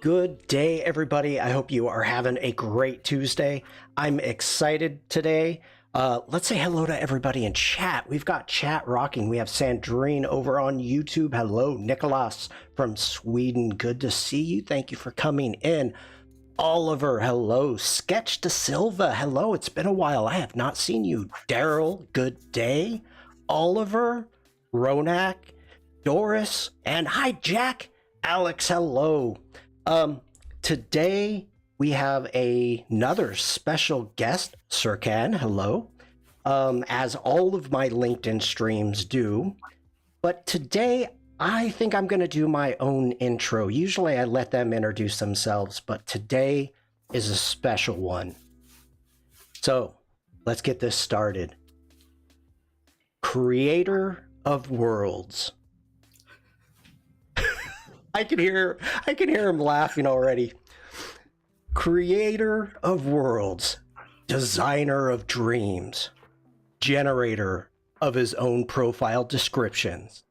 Good day, everybody. I hope you are having a great Tuesday. I'm excited today. Let's say hello to everybody in chat. We've got chat rocking. We have Sandrine over on YouTube. Hello, Nicholas from Sweden. Good to see you. Thank you for coming in. Oliver, hello. Sketch de Silva, hello. It's been a while. I have not seen you. Daryl, good day. Oliver, Ronak, Doris, and hi, Jack. Alex, hello. Today we have another special guest, Sirkan, hello, as all of my LinkedIn streams do. But today I think I'm going to do my own intro. Usually I let them introduce themselves, but today is a special one. So let's get this started. Creator of worlds. I can hear him laughing already. Creator of worlds, designer of dreams, generator of his own profile descriptions,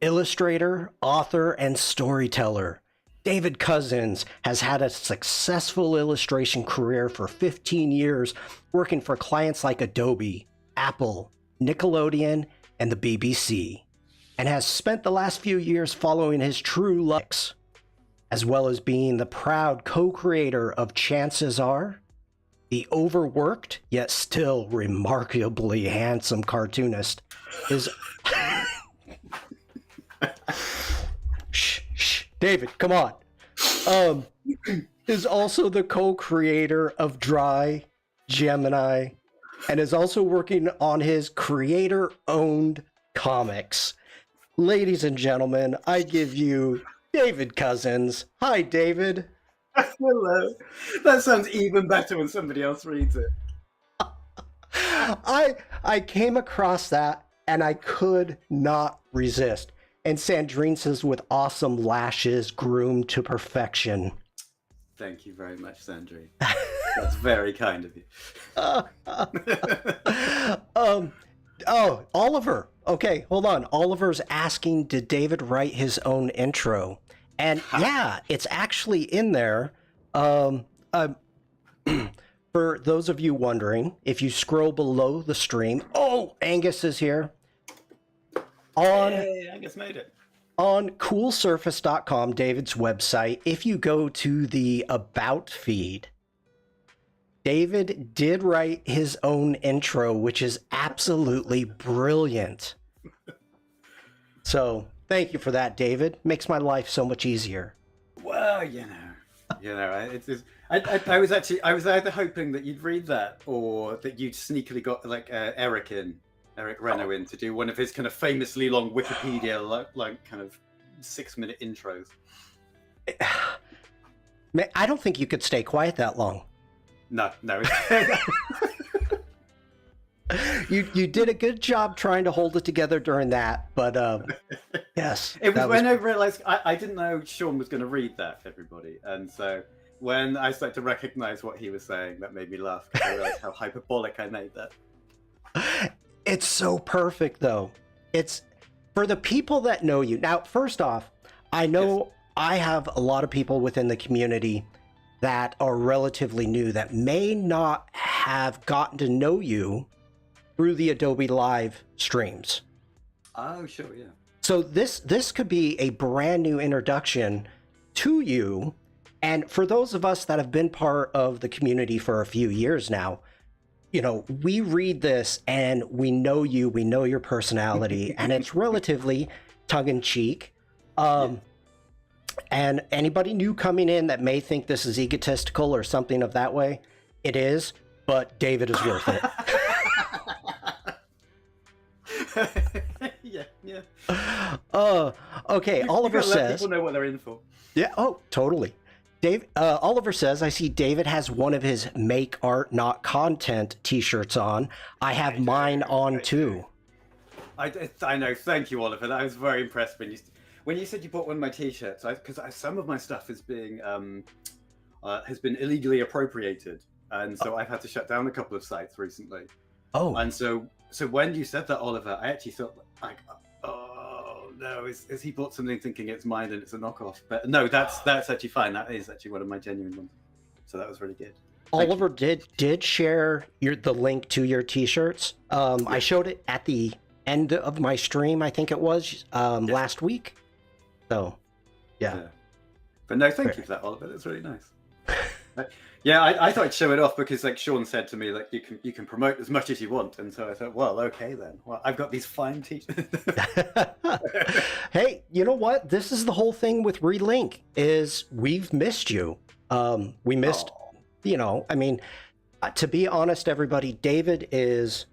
illustrator, author, and storyteller. David Cousens has had a successful illustration career for 15 years, working for clients like Adobe, Apple, Nickelodeon, and the BBC, and has spent the last few years following his true love, as well as being the proud co-creator of Chances Are, the overworked yet still remarkably handsome cartoonist is shh, David, come on. Is also the co-creator of Dry, Gemini, and is also working on his creator-owned comics. Ladies and gentlemen, I give you David Cousens. Hi, David. Hello. That sounds even better when somebody else reads it. I came across that and I could not resist. And Sandrine says, with awesome lashes groomed to perfection. Thank you very much, Sandrine. That's very kind of you. Oh, Oliver. Okay, hold on. Oliver's asking, did David write his own intro? And yeah, it's actually in there. For those of you wondering, if you scroll below the stream, oh, Angus is here. Hey, Angus made it. On coolsurface.com, David's website, if you go to the About feed, David did write his own intro, which is absolutely brilliant. So thank you for that, David. Makes my life so much easier. Well, I was either hoping that you'd read that or that you'd sneakily got like Eric Reno in to do one of his kind of famously long Wikipedia like kind of 6-minute intros. I don't think you could stay quiet that long. No. You did a good job trying to hold it together during that, but yes. It was when I realized I didn't know Shawn was going to read that for everybody, and so when I started to recognize what he was saying, that made me laugh because I realized how hyperbolic I made that. It's so perfect, though. It's for the people that know you. Now, first off, I know yes. I have a lot of people within the community that are relatively new that may not have gotten to know you through the Adobe Live streams. Oh, sure, yeah. So this could be a brand new introduction to you. And for those of us that have been part of the community for a few years now, you know, we read this and we know you, we know your personality, and it's relatively tongue-in-cheek. And anybody new coming in that may think this is egotistical or something of that way, it is, but David is worth it. yeah. Okay, Oliver says... people know what they're in for. Yeah, oh, totally. Oliver says, I see David has one of his Make Art Not Content t-shirts on. I have mine on too. I know. Thank you, Oliver. I was very impressed when you said you bought one of my t-shirts, because some of my stuff has been illegally appropriated, and so I've had to shut down a couple of sites recently. Oh. And so when you said that, Oliver, I actually thought like, oh no, is he bought something thinking it's mine and it's a knockoff? But no, that's actually fine. That is actually one of my genuine ones. So that was really good. Oliver did share the link to your t-shirts. I showed it at the end of my stream, I think it was, last week. So, yeah. But no, thank you for that, Oliver. That's really nice. Yeah, I thought I'd show it off because, like, Shawn said to me, like, you can promote as much as you want, and so I thought, well, okay then. Well, I've got these fine t-shirts. Hey, you know what? This is the whole thing with Relink is we've missed you. We missed, you know, I mean, to be honest, everybody, David is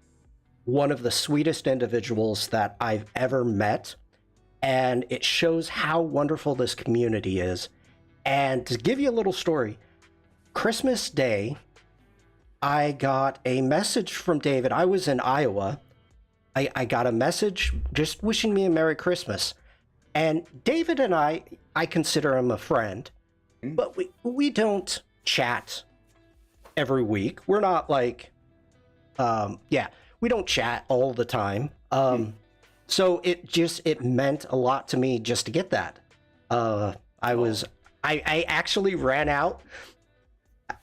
one of the sweetest individuals that I've ever met, and it shows how wonderful this community is. And to give you a little story, Christmas Day, I got a message from David. I was in Iowa. I got a message just wishing me a Merry Christmas. And David and I consider him a friend, but we don't chat every week. We're not like, we don't chat all the time. So it meant a lot to me just to get that. I actually ran out.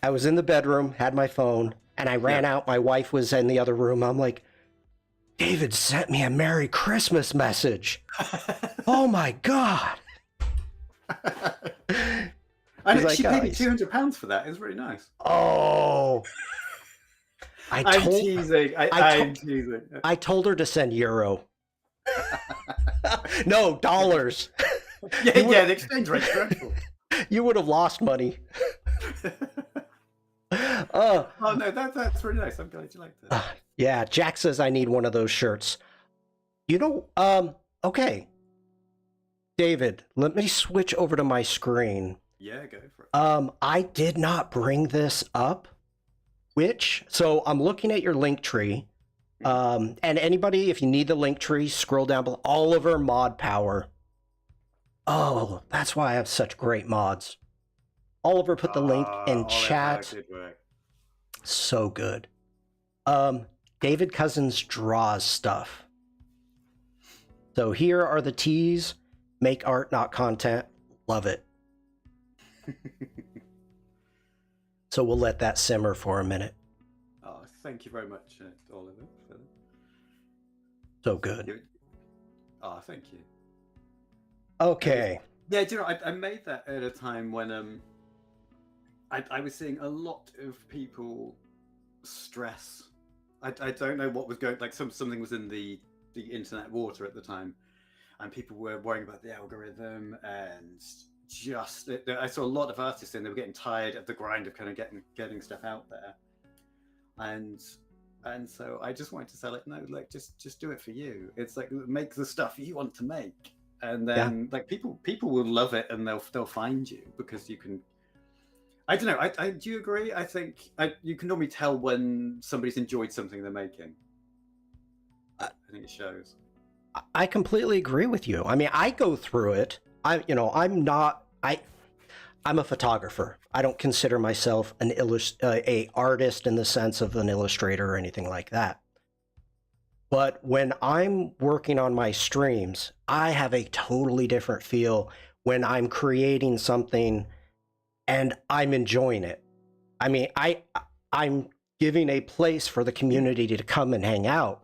I was in the bedroom, had my phone, and I ran out. My wife was in the other room. I'm like, David sent me a Merry Christmas message. Oh my God. And she paid me £200 for that. It was really nice. Oh. I'm teasing. I'm teasing. I told her to send euro. No, dollars. Yeah, the exchange rate's dreadful. You would have lost money. Oh no, that's really nice. I'm glad you liked it. Yeah, Jack says I need one of those shirts. You know, okay. David, let me switch over to my screen. Yeah, go for it. I did not bring this up. So I'm looking at your link tree. And anybody, if you need the link tree, scroll down below. Oliver Mod Power. Oh, that's why I have such great mods. Oliver put the link in chat. So good. David Cousens draws stuff. So here are the tees. Make art, not content. Love it. So we'll let that simmer for a minute. Oh, thank you very much, Oliver. So good. Oh, thank you. Okay. Yeah, do you know, I made that at a time when I was seeing a lot of people stress. I don't know what was going, like something was in the internet water at the time, and people were worrying about the algorithm, and I saw a lot of artists and they were getting tired of the grind of kind of getting stuff out there, and so I just wanted to sell it. No, like just do it for you. It's like make the stuff you want to make, and then like people will love it, and they'll find you because you can. I don't know. Do you agree? I think you can normally tell when somebody's enjoyed something they're making. I think it shows. I completely agree with you. I mean, I go through it. I'm a photographer. I don't consider myself a artist in the sense of an illustrator or anything like that. But when I'm working on my streams, I have a totally different feel when I'm creating something and I'm enjoying it. I mean, I'm giving a place for the community to come and hang out,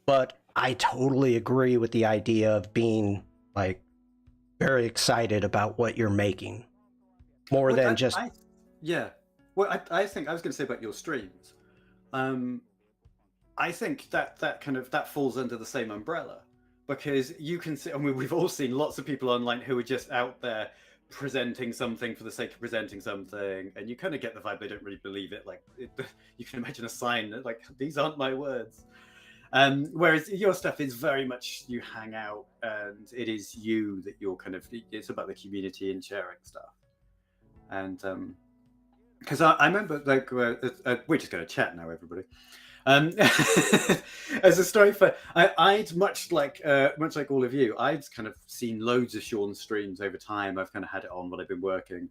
but I totally agree with the idea of being like very excited about what you're making more than just. Well, I think I was going to say about your streams. I think that falls under the same umbrella because you can see. I mean, we've all seen lots of people online who are just out there presenting something for the sake of presenting something, and you kind of get the vibe they don't really believe it. Like you can imagine a sign that, like, these aren't my words. Whereas your stuff is very much you hang out and it is you that you're kind of, it's about the community and sharing stuff. And because I remember, like, we're just going to chat now, everybody. As a story for, I'd much like all of you, I'd kind of seen loads of Shawn's streams over time. I've kind of had it on while I've been working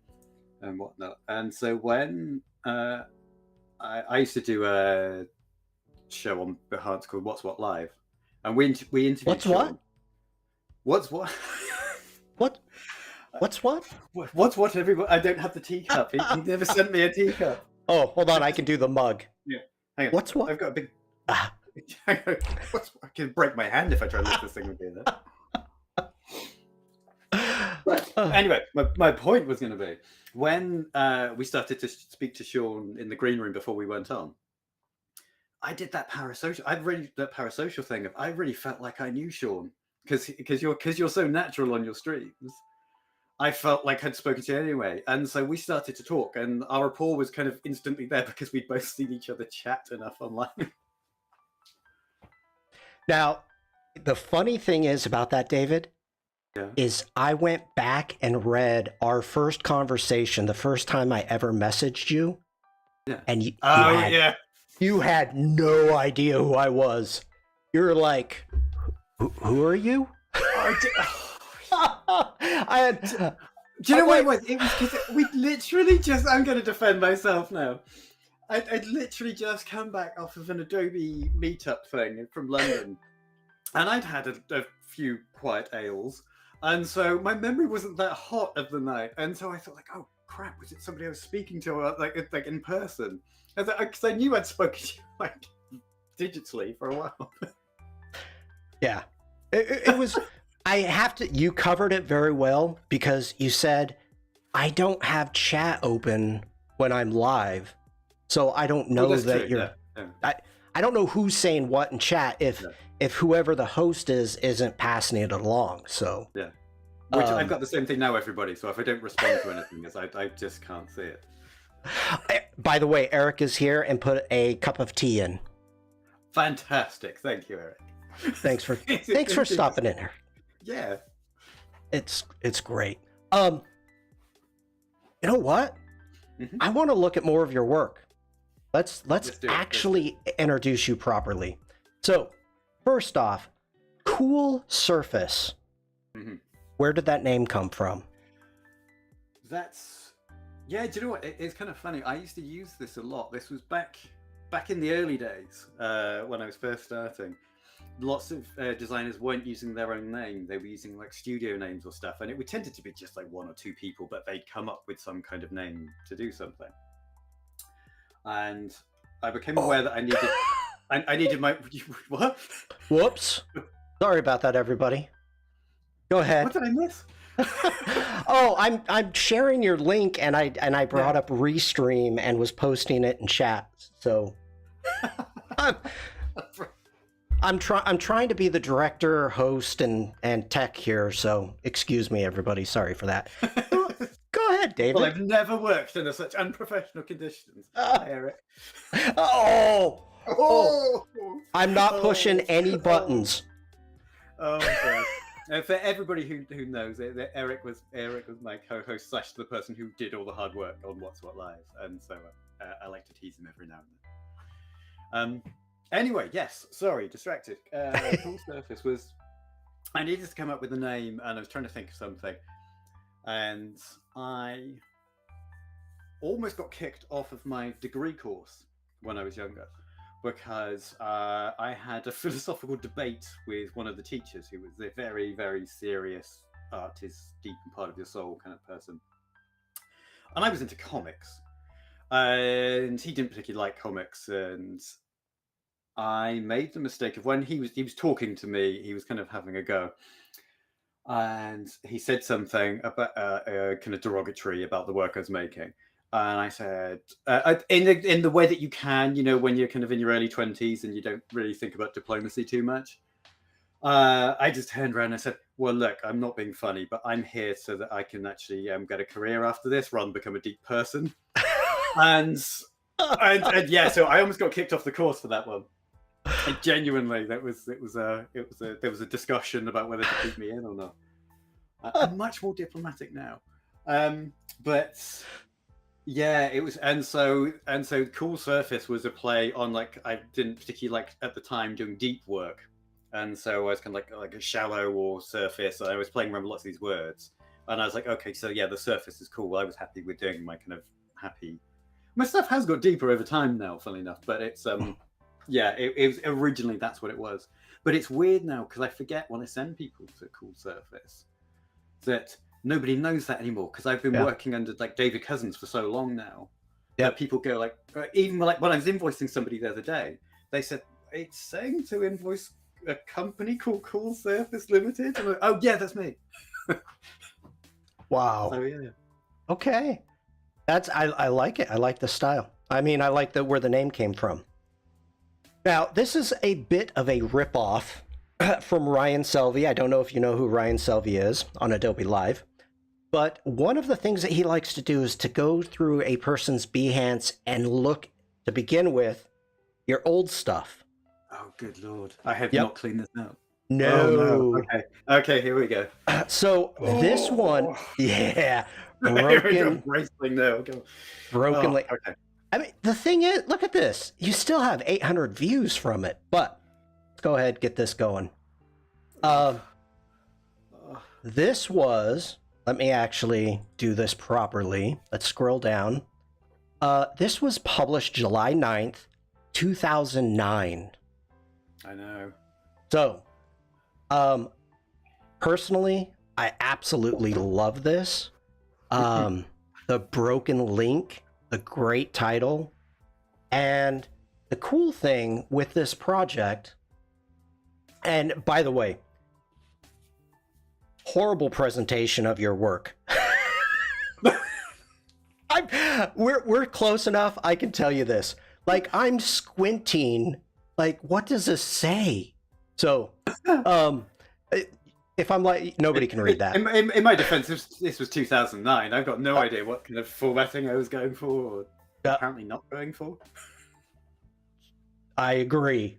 and whatnot. And so when I used to do a show on Behance called What's What Live, and we interviewed What's Shawn. What's what? What? What's what? What's what? Everybody, I don't have the teacup. He never sent me a teacup. Oh, hold on. I can do the mug. Yeah. Hang on. What's what? I've got a big. Ah. I can break my hand if I try to lift this thing with you. But anyway, my point was going to be when we started to speak to Shawn in the green room before we went on. I did that parasocial. That parasocial thing. I really felt like I knew Shawn because you're so natural on your streams. I felt like I'd spoken to you anyway, and so we started to talk, and our rapport was kind of instantly there because we'd both seen each other chat enough online. Now, the funny thing is about that, David, is I went back and read our first conversation, the first time I ever messaged you, and you had no idea who I was. You're like, who are you? Do you know what it was? It was because we literally just. I'm going to defend myself now. I'd literally just come back off of an Adobe meetup thing from London, and I'd had a few quiet ales, and so my memory wasn't that hot of the night, and so I thought like, oh crap, was it somebody I was speaking to like in person? Because I knew I'd spoken to you like digitally for a while. Yeah, it was. I have to. You covered it very well because you said I don't have chat open when I'm live, so I don't know that true. You're. Yeah. I don't know who's saying what in chat if whoever the host isn't passing it along. So yeah, which I've got the same thing now, everybody. So if I don't respond to anything, I just can't see it. By the way, Eric is here and put a cup of tea in. Fantastic, thank you, Eric. Thanks for stopping in here. Yeah, it's great. You know what? Mm-hmm. I want to look at more of your work. Let's actually introduce you properly. So, first off, Cool Surface. Mm-hmm. Where did that name come from? Do you know what? It's kind of funny. I used to use this a lot. This was back in the early days when I was first starting. Lots of designers weren't using their own name. They were using like studio names or stuff, and it tended to be just like one or two people, but they'd come up with some kind of name to do something. And I became aware that I needed my what? Whoops! Sorry about that, everybody. Go ahead. What did I miss? Oh, I'm sharing your link, and I brought up Restream and was posting it in chat. So. I'm trying to be the director, host, and tech here, so excuse me, everybody. Sorry for that. Go ahead, David. Well, I've never worked under such unprofessional conditions. Hi, Eric. Oh! I'm not pushing any buttons. Oh my God. For everybody who knows it, Eric was my co-host / the person who did all the hard work on What's What Live, and so I like to tease him every now and then. Anyway, yes, sorry, distracted. Cool Surface was. I needed to come up with a name, and I was trying to think of something, and I almost got kicked off of my degree course when I was younger because I had a philosophical debate with one of the teachers who was a very, very serious art is deep and part of your soul kind of person, and I was into comics, and he didn't particularly like comics, and I made the mistake of when he was talking to me, he was kind of having a go, and he said something about kind of derogatory about the work I was making, and I said in the way that you can, when you're kind of in your early 20s and you don't really think about diplomacy too much. I just turned around and I said, "Well, look, I'm not being funny, but I'm here so that I can actually get a career after this, rather than become a deep person." and yeah, so I almost got kicked off the course for that one. And genuinely, there was a discussion about whether to keep me in or not. I'm much more diplomatic now, but yeah, it was, and so Cool Surface was a play on like I didn't particularly like at the time doing deep work, and so I was kind of like a shallow or surface. And I was playing around with lots of these words, and I was like, okay, so yeah, the surface is cool. I was happy with doing my kind of happy. My stuff has got deeper over time now, funnily enough, but it's Yeah, it was originally that's what it was. But it's weird now because I forget when I send people to Cool Surface that nobody knows that anymore because I've been Yeah. working under like David Cousens for so long now that Yep. people go like, even like when I was invoicing somebody the other day, they said it's saying to invoice a company called Cool Surface Limited. I'm like, oh yeah, that's me. Wow. So yeah. Okay. I like it. I like the style. I mean, I like where the name came from. Now, this is a bit of a ripoff from Ryan Selvey. I don't know if you know who Ryan Selvey is on Adobe Live, but one of the things that he likes to do is to go through a person's Behance and look, to begin with, your old stuff. Oh, good Lord. I have Yep. not cleaned this up. No. Oh, no. Okay. Okay, here we go. So this one, yeah, Here we go. broken, Bracing now. Go. broken. Oh, okay. I mean, the thing is, look at this. You still have 800 views from it, but let's go ahead and get this going. This was, let me actually do this properly. Let's scroll down. This was published July 9th, 2009. I know. So, personally, I absolutely love this. The Broken Link, the great title. And the cool thing with this project, and by the way, horrible presentation of your work. We're close enough. I can tell you this. Like, I'm squinting. Like, what does this say? So, if I'm like, nobody can read that. In my defense, this was 2009. I've got no idea what kind of formatting I was going for, or apparently not going for. I agree.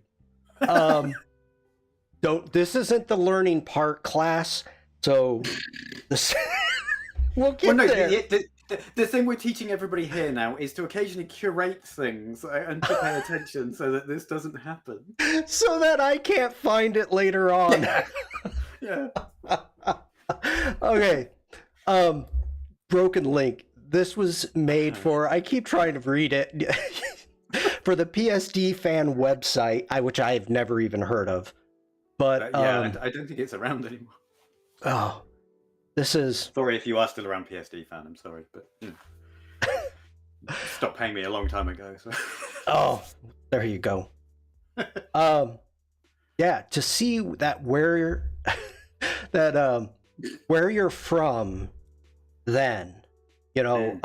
This isn't the learning part class, so this, we'll get there. The thing we're teaching everybody here now is to occasionally curate things and to pay attention so that this doesn't happen. So that I can't find it later on. Yeah. Okay. Broken Link. This was made for, I keep trying to read it, for the PSD fan website, which I have never even heard of. But I don't think it's around anymore. Oh, this is... Sorry if you are still around PSD fan, I'm sorry, but stopped paying me a long time ago. So. Oh, there you go. Yeah, to see that where you're from then, you know,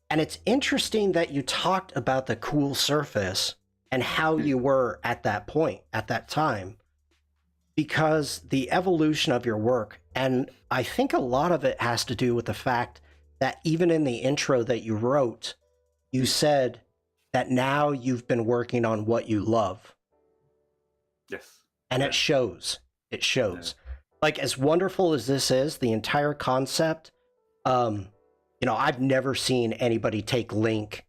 and it's interesting that you talked about the Cool Surface and how you were at that point, at that time, because the evolution of your work, and I think a lot of it has to do with the fact that even in the intro that you wrote, you said that now you've been working on what you love. Yes. And it shows. It shows. Yeah. Like, as wonderful as this is, the entire concept, you know, I've never seen anybody take Link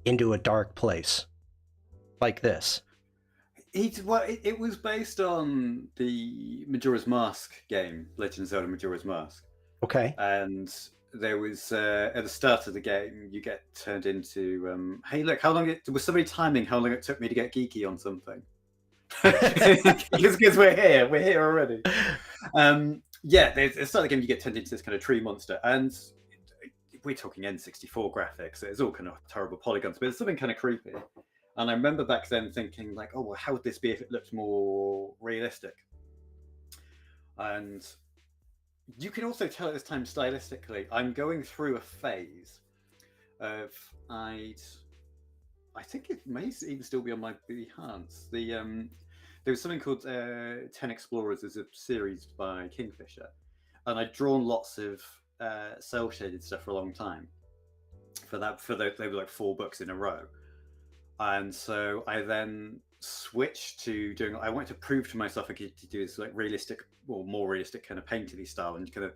into a dark place like this. It was based on the Majora's Mask game, Legend of Zelda Majora's Mask. Okay. And there was, at the start of the game, you get turned into, hey, look, how long was somebody timing how long it took me to get geeky on something? Because we're here already. Yeah, at the start of the game, you get turned into this kind of tree monster. And we're talking N64 graphics. It's all kind of terrible polygons, but it's something kind of creepy. And I remember back then thinking, like, oh, well, how would this be if it looked more realistic? And you can also tell at this time stylistically, I'm going through a phase of I think it may even still be on my Behance. There was something called 10 Explorers as a series by Kingfisher, and I'd drawn lots of cell shaded stuff for a long time. They were like 4 books in a row. And so I then switched to doing. I wanted to prove to myself I could do this like realistic or more realistic kind of painterly style, and kind of.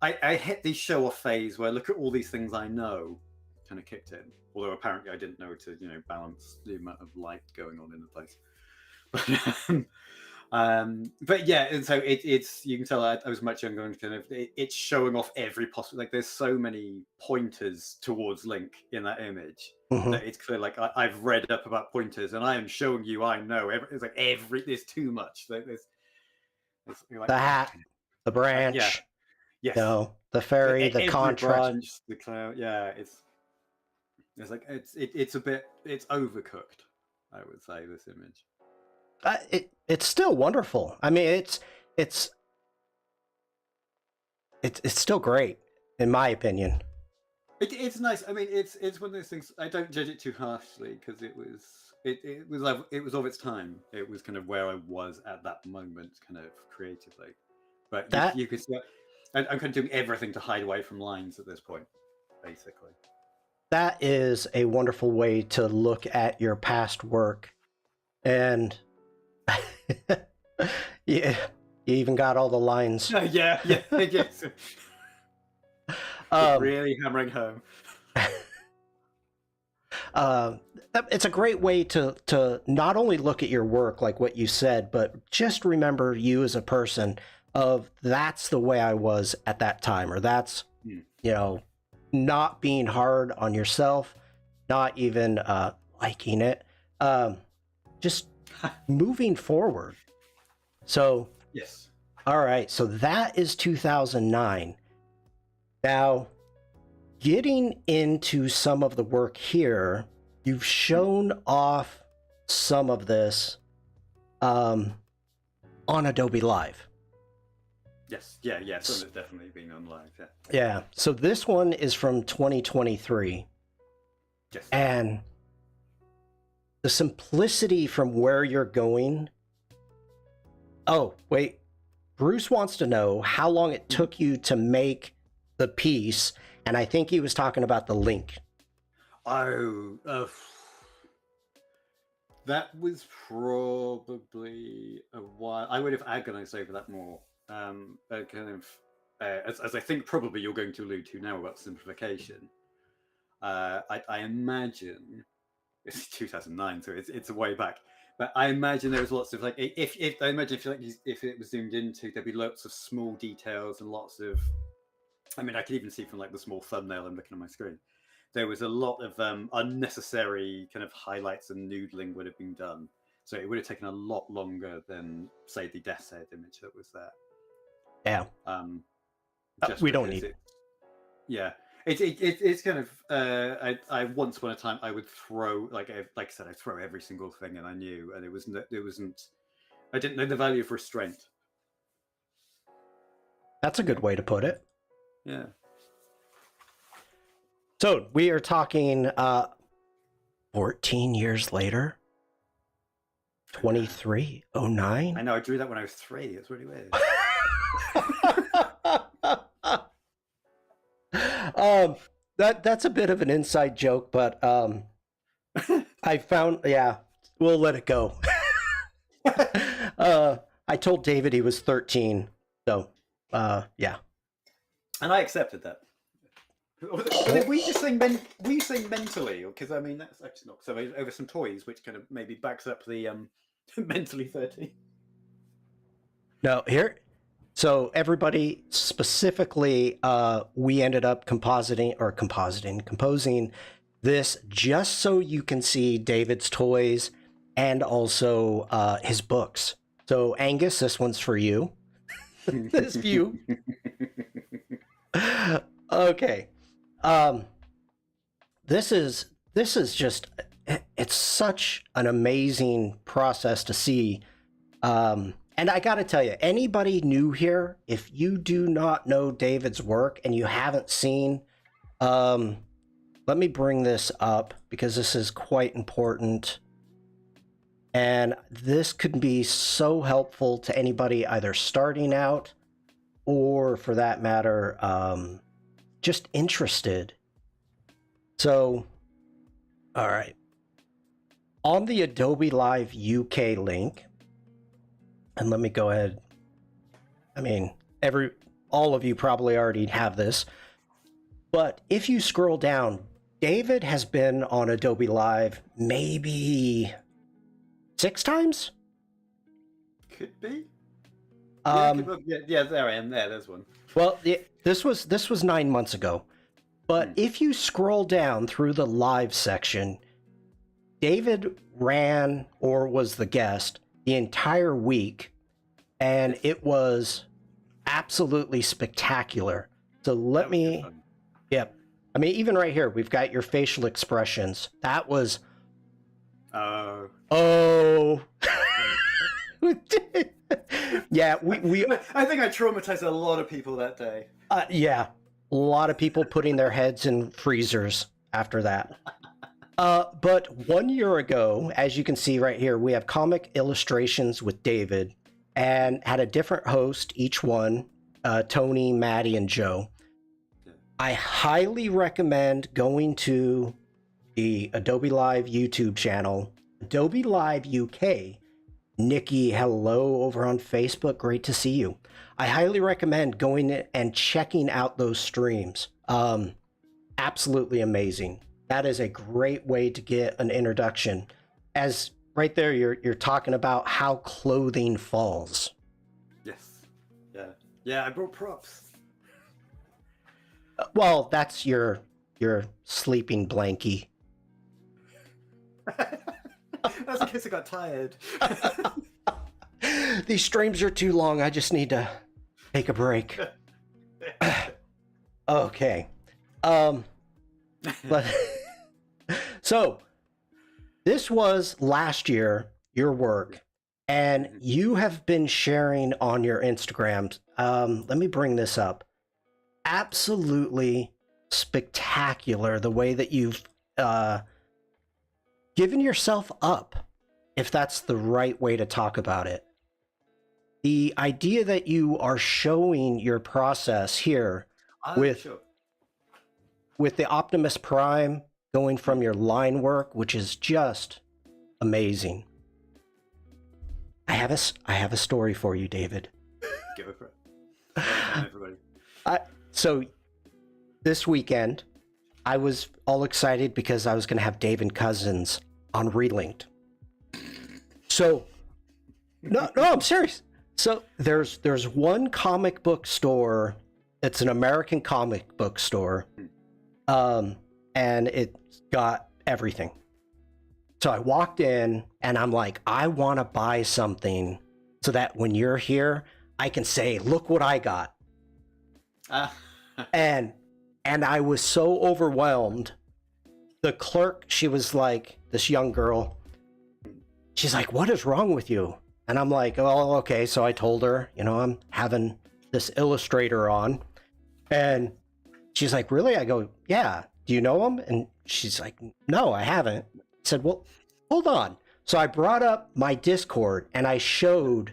I hit the show off phase where look at all these things I know, kind of kicked in. Although apparently I didn't know to balance the amount of light going on in the place. But yeah, and so it's you can tell I was much younger and kind of it's showing off every possible, like there's so many pointers towards Link in that image Mhm. that it's clear, like I've read up about pointers and I am showing you I know it's like there's too much, like you're like The hat, the yeah, branch, yes, the fairy, the every contrast. branch, the cloud, yeah, it's like it's a bit, it's overcooked, I would say, this image. It's still wonderful. I mean, it's it's still great in my opinion. It's nice. I mean, it's one of those things. I don't judge it too harshly because it was of its time. It was kind of where I was at that moment, kind of creatively. But That you could see, I'm kind of doing everything to hide away from lines at this point, basically. that is a wonderful way to look at your past work, and yeah, you even got all the lines. Yeah, yes. Really hammering home. It's a great way to not only look at your work like what you said, but just remember you as a person. Of that's the way I was at that time, or that's not being hard on yourself, not even liking it, just moving forward. So Yes. all right, so that is 2009. Now, getting into some of the work here, you've shown off some of this on Adobe Live. Yes. Yeah. Some has definitely been on live. Yeah. Yeah, so this one is from 2023. Yes. And the simplicity from where you're going. Oh, wait. Bruce wants to know how long it took you to make the piece, and I think he was talking about the link. Oh, that was probably a while. I would have agonized over that more. As I think probably you're going to allude to now about simplification. I imagine it's 2009, so it's a way back. But I imagine there was lots of like if I imagine if it was zoomed into, there'd be lots of small details and lots of. I mean, I could even see from like the small thumbnail I'm looking on my screen. There was a lot of unnecessary kind of highlights and noodling would have been done. So it would have taken a lot longer than, say, the Death's Head image that was there. Yeah. Just We don't need it. Yeah. It's kind of I once upon a time I would throw like I said, I'd throw every single thing, and I knew, and it wasn't I didn't know the value of restraint. That's a good way to put it. Yeah. So we are talking 14 years later. 2309. I know, I drew that when I was 3. It's really weird. That's a bit of an inside joke, but I found, yeah, we'll let it go. I told David he was 13, so yeah. And I accepted that. But were you saying mentally? Because I mean, that's actually not so. Over some toys, which kind of maybe backs up the mentally 13. No, here. So everybody, specifically, we ended up composing this just so you can see David's toys and also his books. So Angus, this one's for you. This view. Okay. This is just, it's such an amazing process to see. And I got to tell you, anybody new here, if you do not know David's work and you haven't seen, let me bring this up because this is quite important. And this could be so helpful to anybody either starting out or, for that matter, just interested. So, all right. On the Adobe Live UK link, and let me go ahead. I mean, all of you probably already have this, but if you scroll down, David has been on Adobe Live maybe 6 times. could be. Um, Yeah, there I am. There's one. well, this was 9 months ago. But if you scroll down through the live section, David ran or was the guest the entire week, and it was absolutely spectacular. So let me, yep. I mean, even right here, we've got your facial expressions. That was, oh. Yeah, we. I think I traumatized a lot of people that day. Yeah, a lot of people putting their heads in freezers after that. But 1 year ago, as you can see right here, we have comic illustrations with David and had a different host each one, Tony, Maddie, and Joe. I highly recommend going to the Adobe Live YouTube channel, Adobe Live UK. Nikki, hello over on Facebook. Great to see you. I highly recommend going and checking out those streams. Absolutely amazing. That is a great way to get an introduction. As right there, you're talking about how clothing falls. Yes. Yeah. I brought props. Well, that's your sleeping blankie. That's in case I got tired. These streams are too long. I just need to take a break. Okay. But so this was last year, your work, and you have been sharing on your Instagram. Let me bring this up. Absolutely spectacular the way that you've given yourself up, if that's the right way to talk about it. The idea that you are showing your process here with the Optimus Prime going from your line work, which is just amazing. I have a story for you, David. Give it for everybody. So this weekend, I was all excited because I was going to have David Cousens on Relink. So, no, I'm serious. So there's one comic book store. It's an American comic book store, and it's got everything. So I walked in, and I'm like, I want to buy something so that when you're here, I can say, "Look what I got." And I was so overwhelmed. The clerk, she was like, this young girl, she's like, "What is wrong with you?" And I'm like, "Oh, okay." So I told her, I'm having this illustrator on. And she's like, "Really?" I go, "Yeah. Do you know him?" And she's like, "No, I haven't." I said, "Well, hold on." So I brought up my Discord and I showed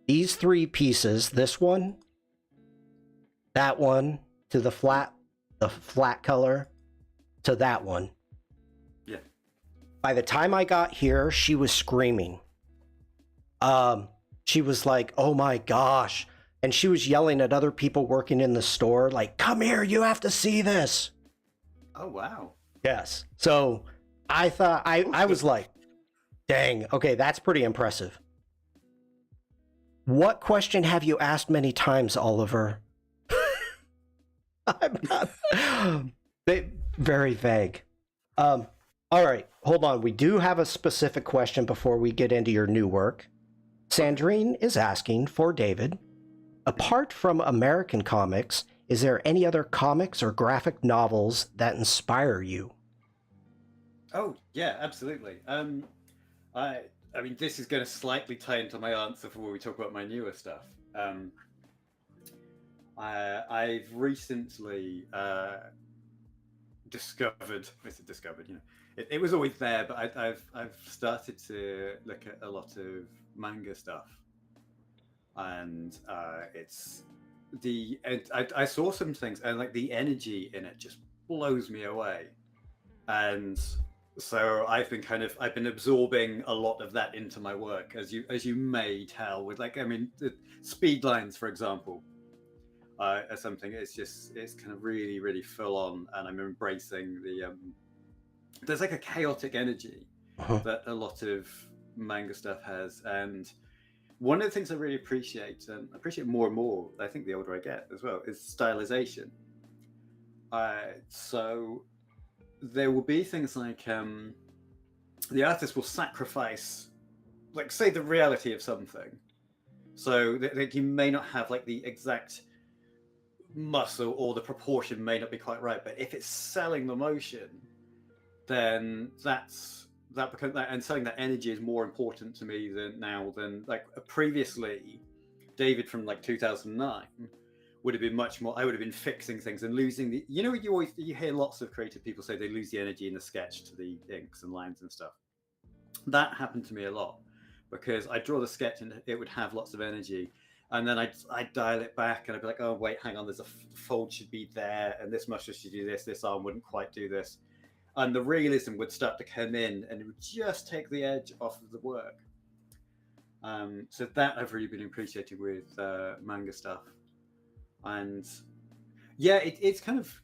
these three pieces, this one, that one, to the flat color, to that one. Yeah. By the time I got here, she was screaming. She was like, "Oh my gosh." And she was yelling at other people working in the store, like, "Come here, you have to see this." Oh, wow. Yes. So I thought, I was like, dang, okay, that's pretty impressive. What question have you asked many times, Oliver? I'm not, very vague. All right, hold on. We do have a specific question before we get into your new work. Sandrine is asking for David. Apart from American comics, is there any other comics or graphic novels that inspire you? Oh, yeah, absolutely. I mean, this is going to slightly tie into my answer for when we talk about my newer stuff. I've recently discovered, it was always there, but I've started to look at a lot of manga stuff, and I saw some things, and like the energy in it just blows me away, and so I've been absorbing a lot of that into my work, as you may tell, with the speed lines, for example. Or something. It's kind of really, really full on, and I'm embracing there's like a chaotic energy that a lot of manga stuff has, and one of the things I really appreciate, and appreciate more and more, I think the older I get as well, is stylization. So there will be things like the artist will sacrifice, like, say, the reality of something. So that you may not have like the exact muscle, or the proportion may not be quite right, but if it's selling the motion, then that becomes that, and selling that energy is more important to me than like previously. David from like 2009 would have been much more. I would have been fixing things and losing the. You know, you hear lots of creative people say they lose the energy in the sketch to the inks and lines and stuff. That happened to me a lot, because I draw the sketch and it would have lots of energy, and then I'd dial it back, and I'd be like, oh wait, hang on, there's a fold should be there, and this muscle should do this arm wouldn't quite do this, and the realism would start to come in, and it would just take the edge off of the work. So that I've really been appreciating with manga stuff, and yeah, it's kind of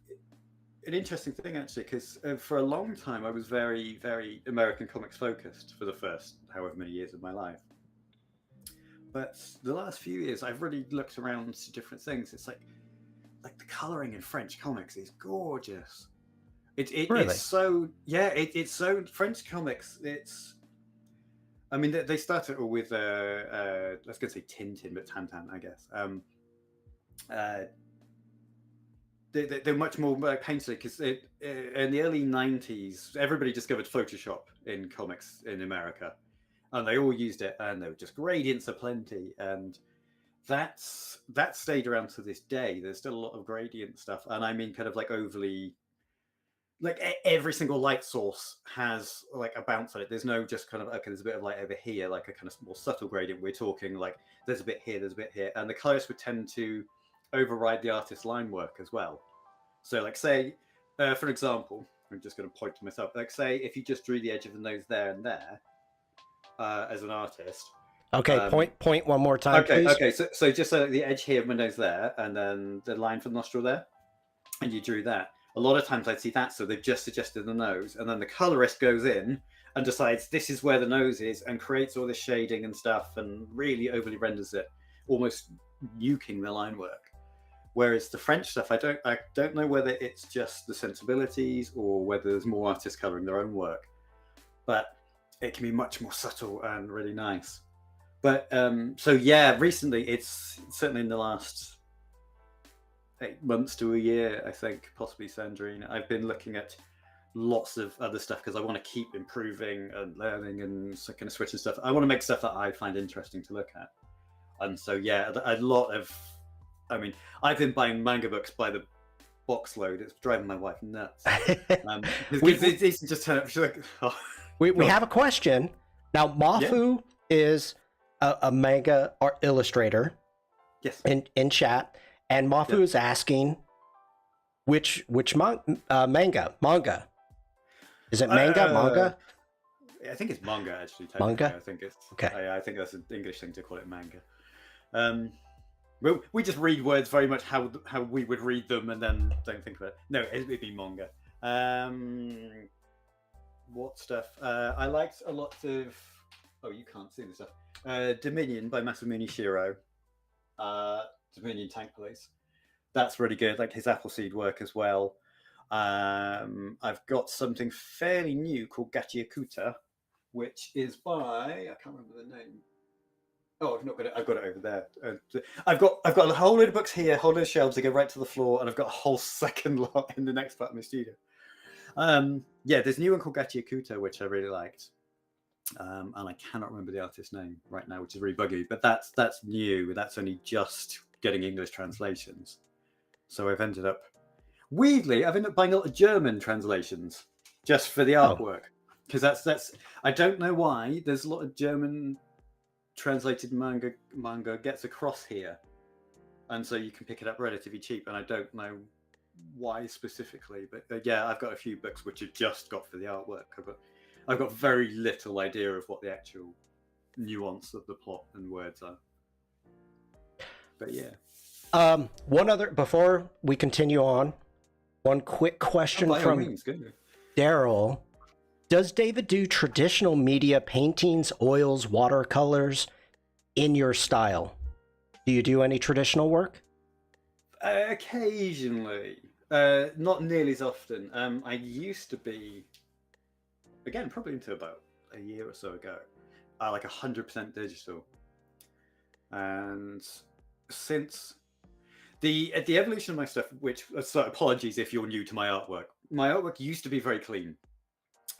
an interesting thing actually, because for a long time I was very, very American comics focused for the first however many years of my life. But the last few years I've really looked around to different things. It's like the coloring in French comics is gorgeous. Really? It's so, yeah, it's so French comics. It's, I mean, they started with let's go say Tintin, but Tintin, I guess. They're much more painterly, because in the early 90s, everybody discovered Photoshop in comics in America, and they all used it, and there were just gradients aplenty, and that stayed around to this day. There's still a lot of gradient stuff, and I mean kind of like overly, like every single light source has like a bounce on it. There's no just kind of, okay, there's a bit of light over here, like a kind of more subtle gradient. We're talking like there's a bit here, there's a bit here, and the colorists would tend to override the artist's line work as well. So like say, for example, I'm just going to point to myself, like say if you just drew the edge of the nose there and there as an artist. Okay, point one more time, okay, please. Okay, so just the edge here of my nose there, and then the line for the nostril there, and you drew that. A lot of times I'd see that, so they've just suggested the nose, and then the colorist goes in and decides this is where the nose is, and creates all this shading and stuff, and really overly renders it, almost nuking the line work. Whereas the French stuff, I don't know whether it's just the sensibilities or whether there's more artists coloring their own work, but it can be much more subtle and really nice. But so yeah, recently, it's certainly in the last 8 months to a year, I think, possibly Sandrine, I've been looking at lots of other stuff, because I want to keep improving and learning and kind of switching stuff. I want to make stuff that I find interesting to look at. And so yeah, a lot of, I mean, I've been buying manga books by the box load. It's driving my wife nuts. It's just turn up. She's like, oh. We have a question now. Mafu is a manga art illustrator. Yes. In chat, and Mafu is asking which manga? Is it manga? I think it's manga actually. Manga. I think it's okay. I think that's an English thing to call it, manga. We just read words very much how we would read them, and then don't think about it. No, it'd be manga. What stuff? I liked a lot of. Oh, you can't see this stuff. Dominion by Masamune Shiro. Dominion Tank Police. That's really good. Like his Appleseed work as well. I've got something fairly new called Gachiakuta, which is by, I can't remember the name. Oh, I've got it over there. I've got a whole load of books here, a whole load of shelves that go right to the floor, and I've got a whole second lot in the next part of my studio. Yeah, there's a new one called Gachiakuta, which I really liked. And I cannot remember the artist's name right now, which is really buggy, but that's new. That's only just getting English translations. So I've ended up buying a lot of German translations just for the artwork. Because that's I don't know why there's a lot of German translated manga gets across here, and so you can pick it up relatively cheap, and I don't know why specifically, but yeah, I've got a few books which have just got for the artwork, but I've got very little idea of what the actual nuance of the plot and words are. But yeah, one other, before we continue on, one quick question from Daryl. Does David do traditional media, paintings, oils, watercolors? in your style? Do you do any traditional work? Occasionally, not nearly as often. I used to be, again, probably until about a year or so ago, like 100% digital, and since the evolution of my stuff, which so apologies if you're new to my artwork. My artwork used to be very clean,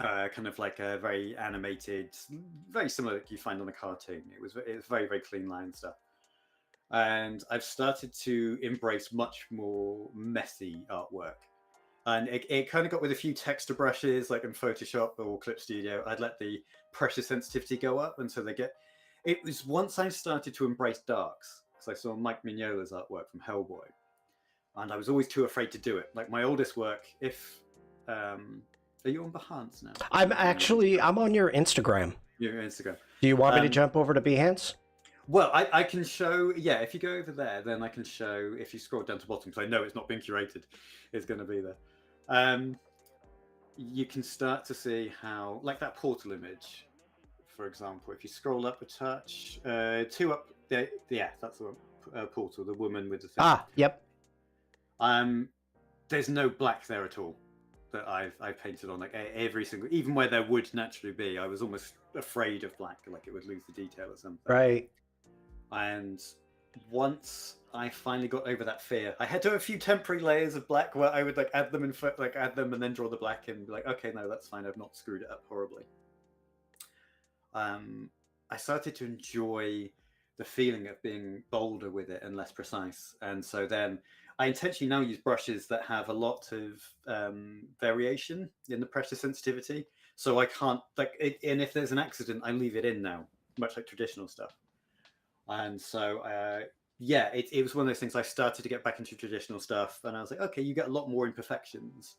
kind of like a very animated, very similar that you find on a cartoon. It was very very clean line stuff. And I've started to embrace much more messy artwork. And it kind of got with a few texture brushes, like in Photoshop or Clip Studio. I'd let the pressure sensitivity go up, and so they get. It was once I started to embrace darks, because I saw Mike Mignola's artwork from Hellboy, and I was always too afraid to do it. Like my oldest work, if are you on Behance now? I'm on your Instagram. Your Instagram. Do you want me to jump over to Behance? Well, I can show, yeah, if you go over there, then I can show, if you scroll down to bottom, because I know it's not been curated, it's going to be there. You can start to see how, like that portal image, for example, if you scroll up a touch, two up, yeah, that's the one, portal, the woman with the thing. Ah, yep. There's no black there at all that I've painted on, like every single, even where there would naturally be, I was almost afraid of black, like it would lose the detail or something. Right. And once I finally got over that fear, I had to have a few temporary layers of black where I would like add them and then draw the black and be like, okay, no, that's fine. I've not screwed it up horribly. I started to enjoy the feeling of being bolder with it and less precise. And so then I intentionally now use brushes that have a lot of variation in the pressure sensitivity. So I can't and if there's an accident, I leave it in now, much like traditional stuff. And so, yeah, it was one of those things. I started to get back into traditional stuff, and I was like, okay, you get a lot more imperfections,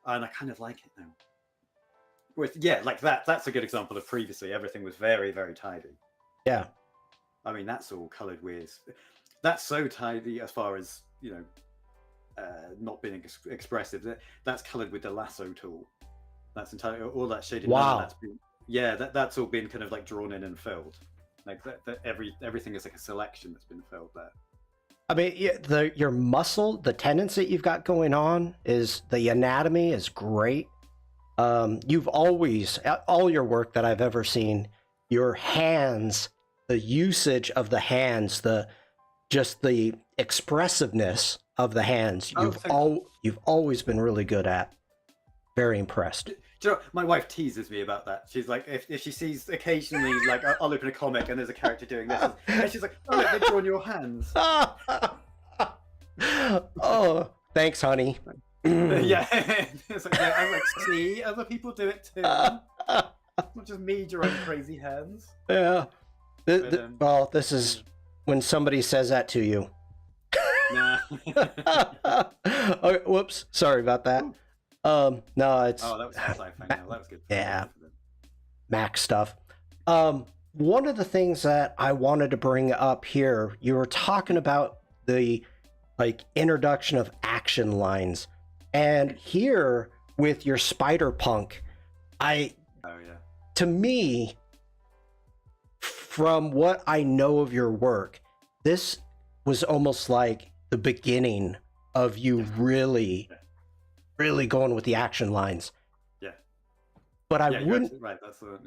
and I kind of like it now. With yeah, like that's a good example of previously everything was very very tidy. Yeah, I mean that's all coloured with. That's so tidy as far as not being expressive. That's coloured with the lasso tool. That's entirely all that shaded. Wow. That's been, yeah, that's all been kind of like drawn in and filled. Like that everything is like a selection that's been filled there. I mean, your muscle, the tendons that you've got going on, is the anatomy is great. You've always, all your work that I've ever seen, your hands, the usage of the hands, just the expressiveness of the hands, you've always been really good at. Very impressed. Do you know, my wife teases me about that. She's like, if she sees occasionally, like, I'll open a comic and there's a character doing this, and she's like, oh, look, they're drawing your hands. Oh, thanks, honey. Yeah. It's like, I'm like, see, other people do it too. Not just me drawing crazy hands. Yeah. Well, this is when somebody says that to you. Nah. Oh, whoops. Sorry about that. No, it's. Oh, that was sci-fi. That was good. Yeah. Mac stuff. One of the things that I wanted to bring up here, you were talking about the introduction of action lines, and here with your Spider Punk, to me, from what I know of your work, this was almost like the beginning of you really going with the action lines. Yeah. But I wouldn't. Right. That's the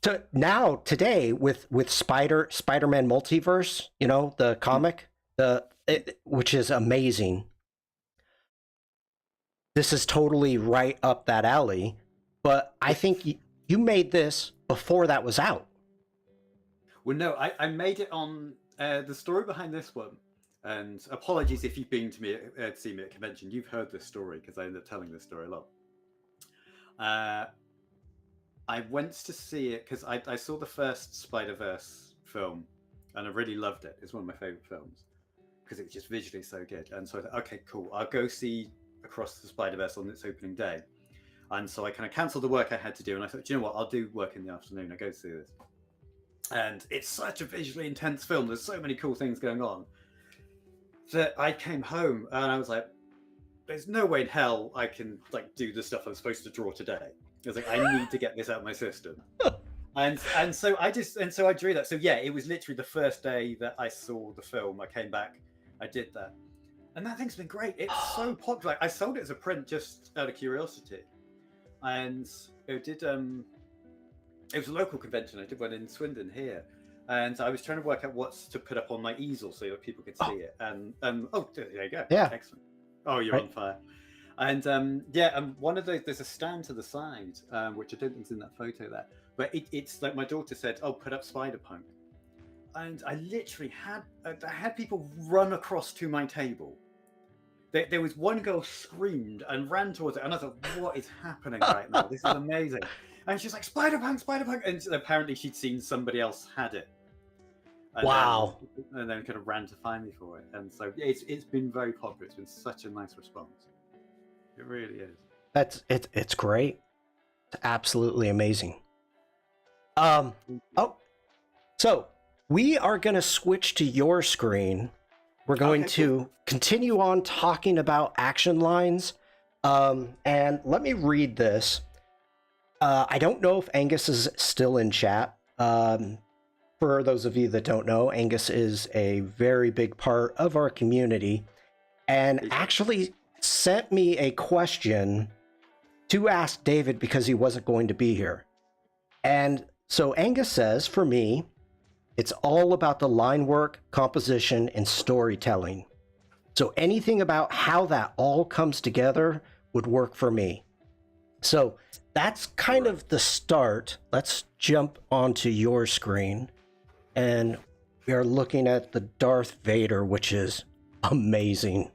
yeah. Today with Spider-Man Multiverse, the comic, which is amazing. This is totally right up that alley, but I think you made this before that was out. Well, no, I made it on the story behind this one. And apologies if you've been to see me at a convention. You've heard this story because I end up telling this story a lot. I went to see it because I saw the first Spider-Verse film and I really loved it. It's one of my favorite films because it's just visually so good. And so I thought, okay, cool. I'll go see Across the Spider-Verse on its opening day. And so I kind of cancelled the work I had to do. And I thought, do you know what? I'll do work in the afternoon. I'll go see this. And it's such a visually intense film. There's so many cool things going on that I came home and I was like, there's no way in hell I can do the stuff I'm supposed to draw today. I was like, I need to get this out of my system. And so I drew that. So yeah, it was literally the first day that I saw the film. I came back, I did that, and that thing's been great. It's so popular. I sold it as a print just out of curiosity, and it did. It was a local convention. I did one in Swindon here, and I was trying to work out what's to put up on my easel so that people could see it. And oh, there you go. Yeah. Excellent. Oh, you're on fire. And yeah, one of those, there's a stand to the side, which I don't think is in that photo there, but it's like my daughter said, "Oh, put up Spider-Punk," and I literally had people run across to my table. There was one girl screamed and ran towards it, and I thought, "What is happening right now? This is amazing!" And she's like, "Spider-Punk, Spider-Punk," and apparently she'd seen somebody else had it. And Wow! And then kind of ran to find me for it, and so it's been very popular. It's been such a nice response. It really is. It's great. It's absolutely amazing. So we are going to switch to your screen. We're going to continue on talking about action lines. And let me read this. I don't know if Angus is still in chat. For those of you that don't know, Angus is a very big part of our community and actually sent me a question to ask David because he wasn't going to be here. And so Angus says, for me, it's all about the line work, composition, and storytelling. So anything about how that all comes together would work for me. So that's kind of the start. Let's jump onto your screen. And we are looking at the Darth Vader, which is amazing.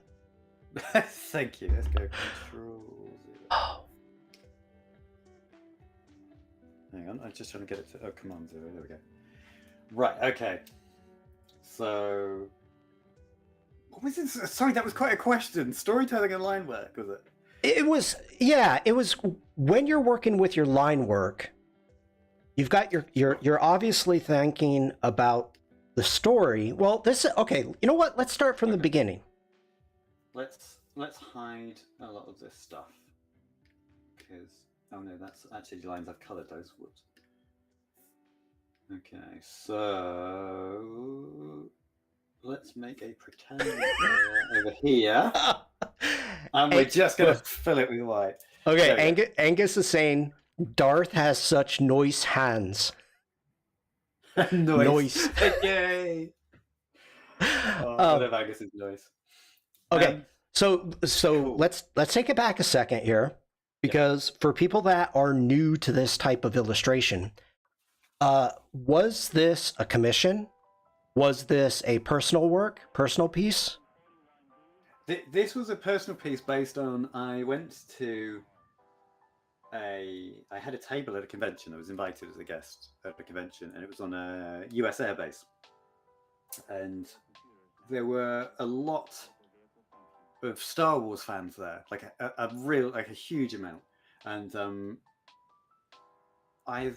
Thank you. Let's go Control. Oh. Hang on, I'm just trying to get it to Command 0. There we go. Right, okay. So what was this? Sorry, that was quite a question. Storytelling and line work, was it? It was, yeah, it was when you're working with your line work, you've got you're obviously thinking about the story. Well, okay, you know what? Let's start from the beginning. Let's hide a lot of this stuff because oh no, that's actually the lines I've coloured those. Whoops. Okay, so let's make a pretend over here, and we're just gonna fill it with white. Okay, Angus is saying Darth has such nice hands. Noise. Yay! One of Angus's noise. Okay. So cool. let's take it back a second here, because for people that are new to this type of illustration, was this a commission? Was this a personal piece? This was a personal piece based on I had a table at a convention. I was invited as a guest at a convention, and it was on a US airbase, and there were a lot of Star Wars fans there, like a huge amount. And I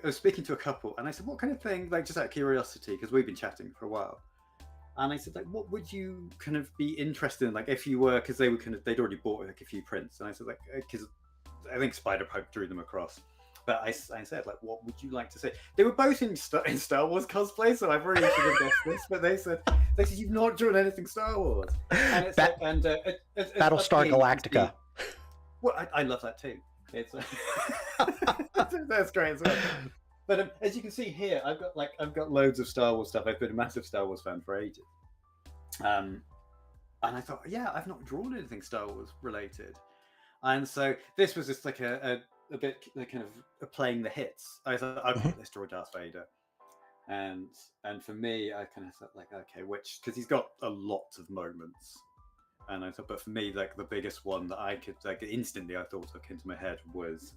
was speaking to a couple, and I said, what kind of thing, like just out of curiosity, because we've been chatting for a while, and I said, like, what would you kind of be interested in, like if you were, because they'd already bought like a few prints, and I said, like, because I think Spider-Punk drew them across. But I said, like, what would you like to see? They were both in Star Wars cosplay, so I really should have guessed this. But they said, you've not drawn anything Star Wars. And it's Battlestar Galactica. Well, I love that too. It's that's great as well. But as you can see here, I've got loads of Star Wars stuff. I've been a massive Star Wars fan for ages. And I thought, yeah, I've not drawn anything Star Wars related. And so this was just like a bit like kind of playing the hits. I thought, okay, let's draw Darth Vader. And for me, I kind of thought, like, okay, which, because he's got a lot of moments. And I thought, but for me, like the biggest one that I could, like instantly I thought took into my head was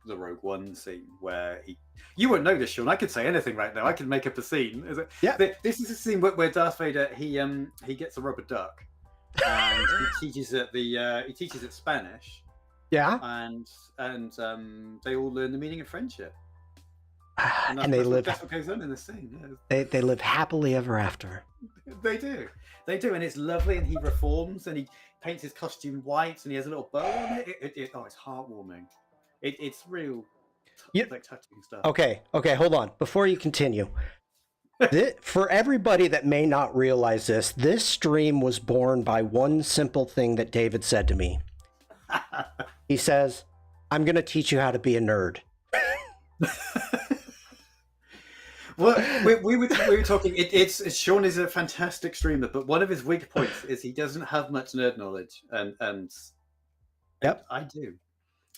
the Rogue One scene where you won't know this, Shawn. I could say anything right now. I could make up a scene. Is it? Yeah. This is a scene where Darth Vader, he gets a rubber duck. And he teaches it Spanish. Yeah. And they all learn the meaning of friendship. And that's what goes on in the scene. Yeah. They live happily ever after. They do, and it's lovely. And he reforms, and he paints his costume white, and he has a little bow on it. It's heartwarming. It's real. You- like touching stuff. Okay, hold on. Before you continue, for everybody that may not realize this stream was born by one simple thing that David said to me. He says, "I'm going to teach you how to be a nerd." Well, we were talking. It's Shawn is a fantastic streamer, but one of his weak points is he doesn't have much nerd knowledge, and Yep. I do,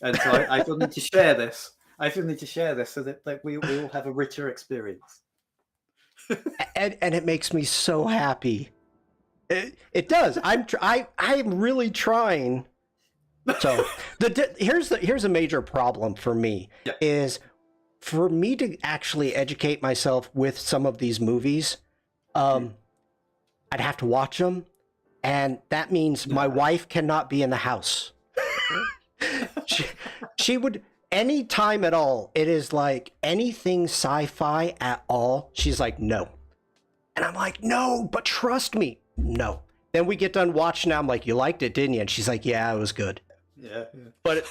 and so I feel need to share this. I feel need to share this so that we all have a richer experience. And it makes me so happy. It does. I'm really trying. So here's a major problem for me is for me to actually educate myself with some of these movies. I'd have to watch them, and that means my wife cannot be in the house. she would any time at all. It is like anything sci-fi at all. She's like, no. And I'm like, no, but trust me. No. Then we get done watching. I'm like, you liked it, didn't you? And she's like, yeah, it was good. Yeah. But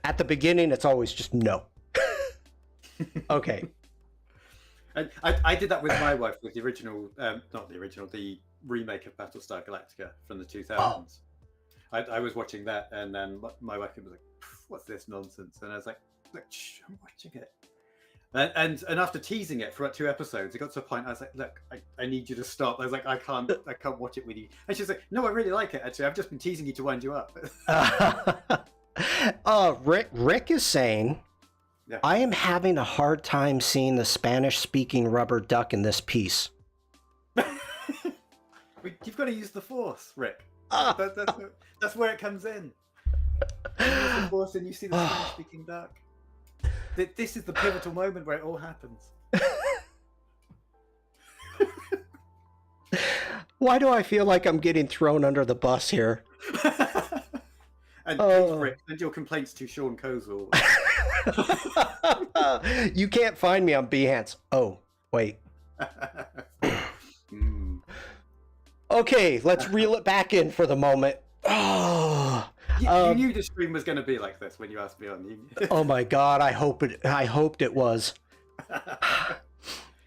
at the beginning, it's always just no. Okay. I did that with my wife with the original, not the original, the remake of Battlestar Galactica from the 2000s. Oh. I was watching that, and then my wife was like, what's this nonsense? And I was like, look, shh, I'm watching it. And after teasing it for 2 episodes, it got to a point I was like, look, I need you to stop. I was like, I can't watch it with you. And she's like, no, I really like it, actually. I've just been teasing you to wind you up. Rick is saying, yeah. I am having a hard time seeing the Spanish-speaking rubber duck in this piece. You've got to use the Force, Rick. That's where it comes in. You use the Force and you see the Spanish-speaking duck. This is the pivotal moment where it all happens. Why do I feel like I'm getting thrown under the bus here? And please, Rick, send your complaints to Shawn Kozel. You can't find me on Behance. Oh, wait. Okay, let's reel it back in for the moment. You knew the stream was going to be like this when you asked me on. Oh my god, I hoped it was.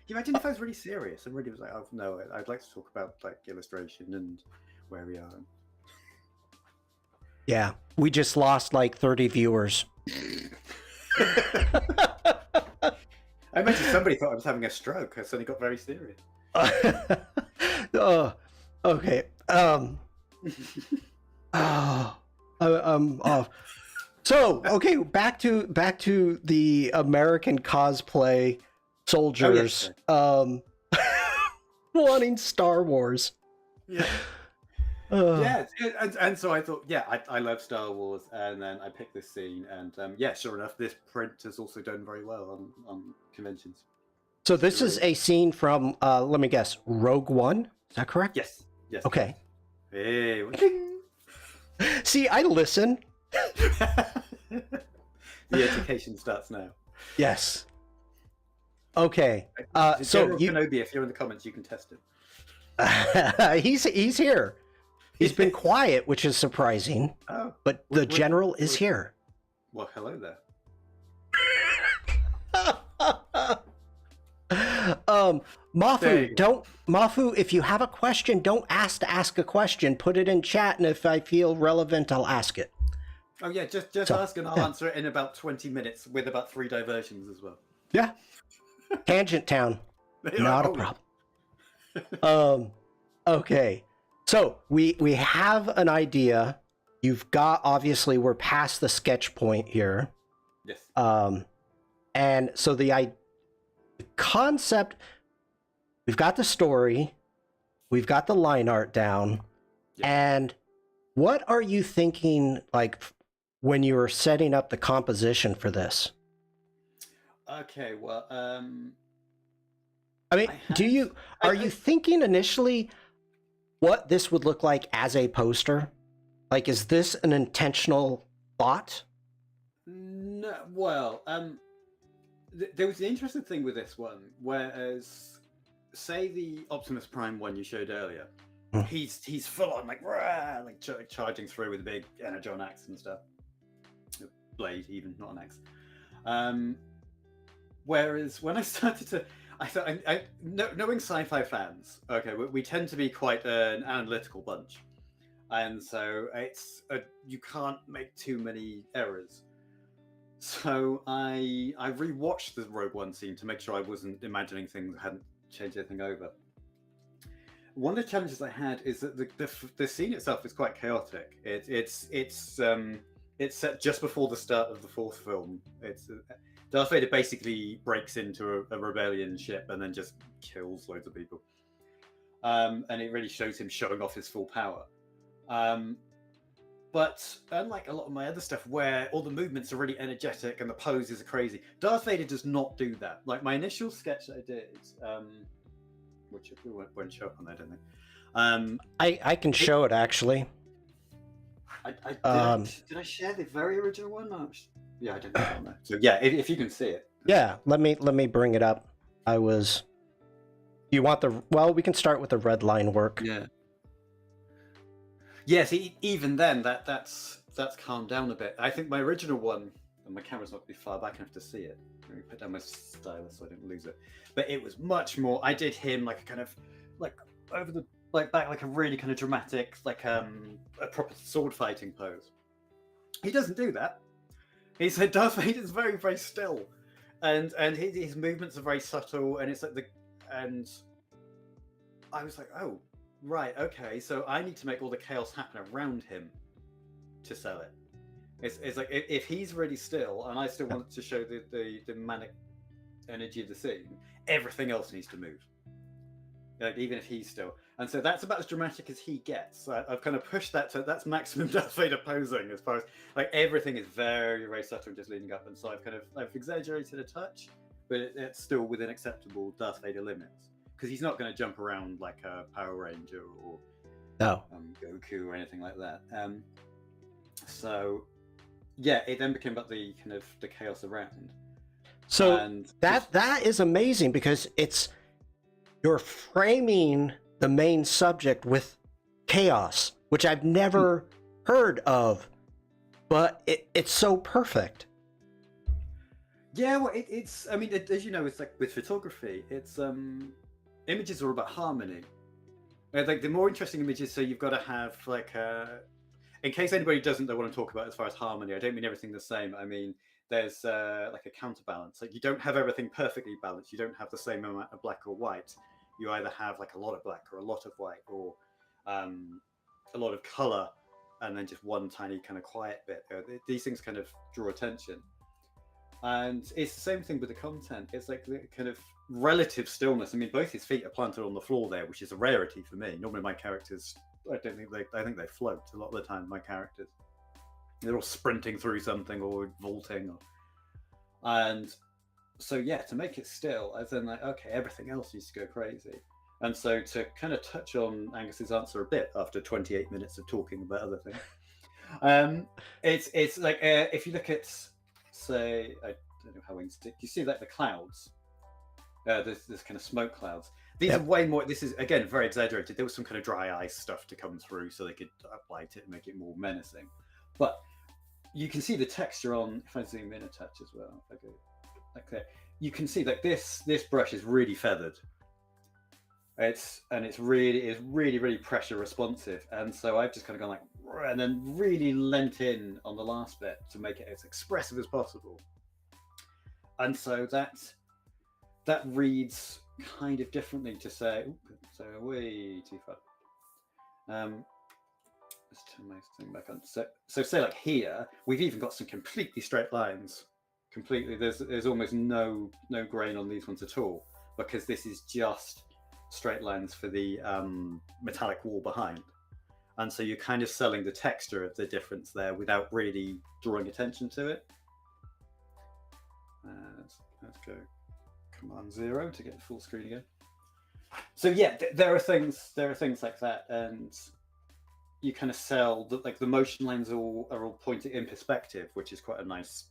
You imagine if I was really serious and really was like, oh no, I'd like to talk about like illustration and where we are. Yeah, we just lost like 30 viewers. I imagine somebody thought I was having a stroke. I suddenly got very serious. Okay. I'm off. So, okay, back to the American cosplay soldiers wanting Star Wars. Yeah. Yeah, and so I thought, I love Star Wars, and then I picked this scene, and sure enough, this print has also done very well on conventions. So this is a scene from, let me guess, Rogue One? Is that correct? Yes. Okay. Hey. See, I listen. The education starts now. Yes. Okay. So Kenobi, if you're in the comments, you can test it. He's here. He's been quiet, which is surprising. Oh, but the general is here. Well, hello there. Mafu, if you have a question, don't ask a question. Put it in chat, and if I feel relevant, I'll ask it. Oh yeah, just ask and I'll answer it in about 20 minutes with about 3 diversions as well. Yeah. Tangent Town. Not a problem. Okay. So we have an idea. You've got, obviously we're past the sketch point here. Yes. And so the concept, we've got the story, we've got the line art down, and what are you thinking, like, when you were setting up the composition for this? Okay, well, I mean, are you thinking initially what this would look like as a poster? Like, is this an intentional thought? No, well, there was the interesting thing with this one, whereas, say the Optimus Prime one you showed earlier, he's full on like charging through with a big energon axe and stuff, blade even, not an axe. Um, Whereas when I started to, I thought, knowing sci-fi fans, okay, we tend to be quite an analytical bunch, and so you can't make too many errors. So I rewatched the Rogue One scene to make sure I wasn't imagining things, hadn't changed anything over. One of the challenges I had is that the scene itself is quite chaotic. It's set just before the start of the fourth film. Darth Vader basically breaks into a rebellion ship and then just kills loads of people. And it really shows him showing off his full power. But unlike a lot of my other stuff where all the movements are really energetic and the poses are crazy, Darth Vader does not do that. Like my initial sketch that I did, which we won't show up on there, don't they? I can show it actually. Did I share the very original one? No, yeah, I didn't have it on there. So yeah, if you can see it. Yeah, let me bring it up. You want well, we can start with the red line work. Yeah. Yeah, see, even then, that's calmed down a bit. I think my original one, and my camera's not be far back enough to see it. Let me put down my stylus so I don't lose it. But it was much more. I did him like a kind of like over the back, like a really kind of dramatic, like a proper sword fighting pose. He doesn't do that. He said Darth Vader's very, very still, and his movements are very subtle, and it's like and I was like, oh. Right, okay, so I need to make all the chaos happen around him to sell it. It's like if he's really still and I still wanted to show the manic energy of the scene, everything else needs to move. Like, even if he's still. And so that's about as dramatic as he gets. I've kind of pushed that to that's maximum Darth Vader posing as far as like everything is very, very subtle just leading up. And so I've exaggerated a touch, but it's still within acceptable Darth Vader limits. Because he's not going to jump around like a Power Ranger or Goku or anything like that. So, yeah, it then became about the kind of the chaos around. So that is amazing because you're framing the main subject with chaos, which I've never heard of, but it's so perfect. Yeah, well, it's. I mean, as you know, it's like with photography, it's images are about harmony. Like the more interesting images, so you've got to have like in case anybody doesn't know what I'm talking about as far as harmony, I don't mean everything the same. I mean there's like a counterbalance. Like you don't have everything perfectly balanced. You don't have the same amount of black or white. You either have like a lot of black or a lot of white, or a lot of color, and then just one tiny kind of quiet bit. These things kind of draw attention. And it's the same thing with the content. It's like the kind of relative stillness. I mean, both his feet are planted on the floor there, which is a rarity for me. Normally, my characters, I think they float a lot of the time. My characters, they're all sprinting through something or vaulting, and so yeah, to make it still, as in like okay, everything else needs to go crazy. And so to kind of touch on Angus's answer a bit after 28 minutes of talking about other things, it's like if you look at say, I don't know how we can stick. You see like the clouds, this kind of smoke clouds. These are way more. This is again very exaggerated. There was some kind of dry ice stuff to come through, so they could light it and make it more menacing. But you can see the texture on. If I zoom in a touch as well, if I go like that, you can see like this brush is really feathered. It's really pressure responsive, and so I've just kind of gone like, and then really lent in on the last bit to make it as expressive as possible. And so that reads kind of differently to say, so way too far. Let's turn my thing back on. So say like here, we've even got some completely straight lines. Completely, there's almost no grain on these ones at all, because this is just straight lines for the metallic wall behind. And so you're kind of selling the texture of the difference there without really drawing attention to it. Let's go Command 0 to get the full screen again. So yeah, there are things like that, and you kind of sell like the motion lines are all pointed in perspective, which is quite a nice.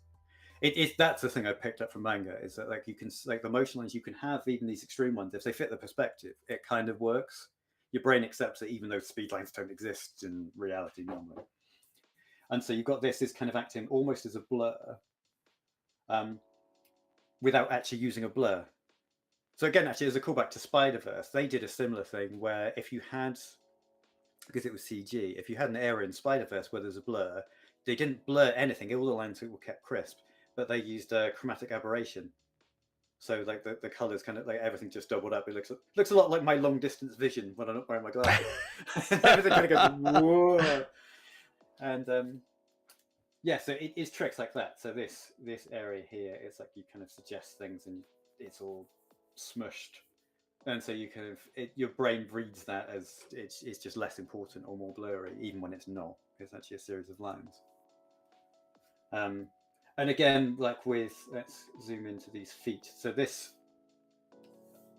That's the thing I picked up from manga, is that like you can like the motion lines you can have, even these extreme ones, if they fit the perspective, it kind of works. Your brain accepts it, even though speed lines don't exist in reality normally. And so you've got this kind of acting almost as a blur. without actually using a blur. So again, actually, as a callback to Spider-Verse, they did a similar thing where if you had, because it was CG, if you had an area in Spider-Verse where there's a blur, they didn't blur anything. All the lines were kept crisp, but they used a chromatic aberration. So like the colors kind of like everything just doubled up. It looks a lot like my long distance vision when I'm not wearing my glasses. Everything kind of goes whoa. And yeah, so it is tricks like that. So this area here, it's like you kind of suggest things and it's all smushed, and so you kind of your brain reads that as it's just less important or more blurry, even when it's not. It's actually a series of lines. And again, like with, let's zoom into these feet. So this,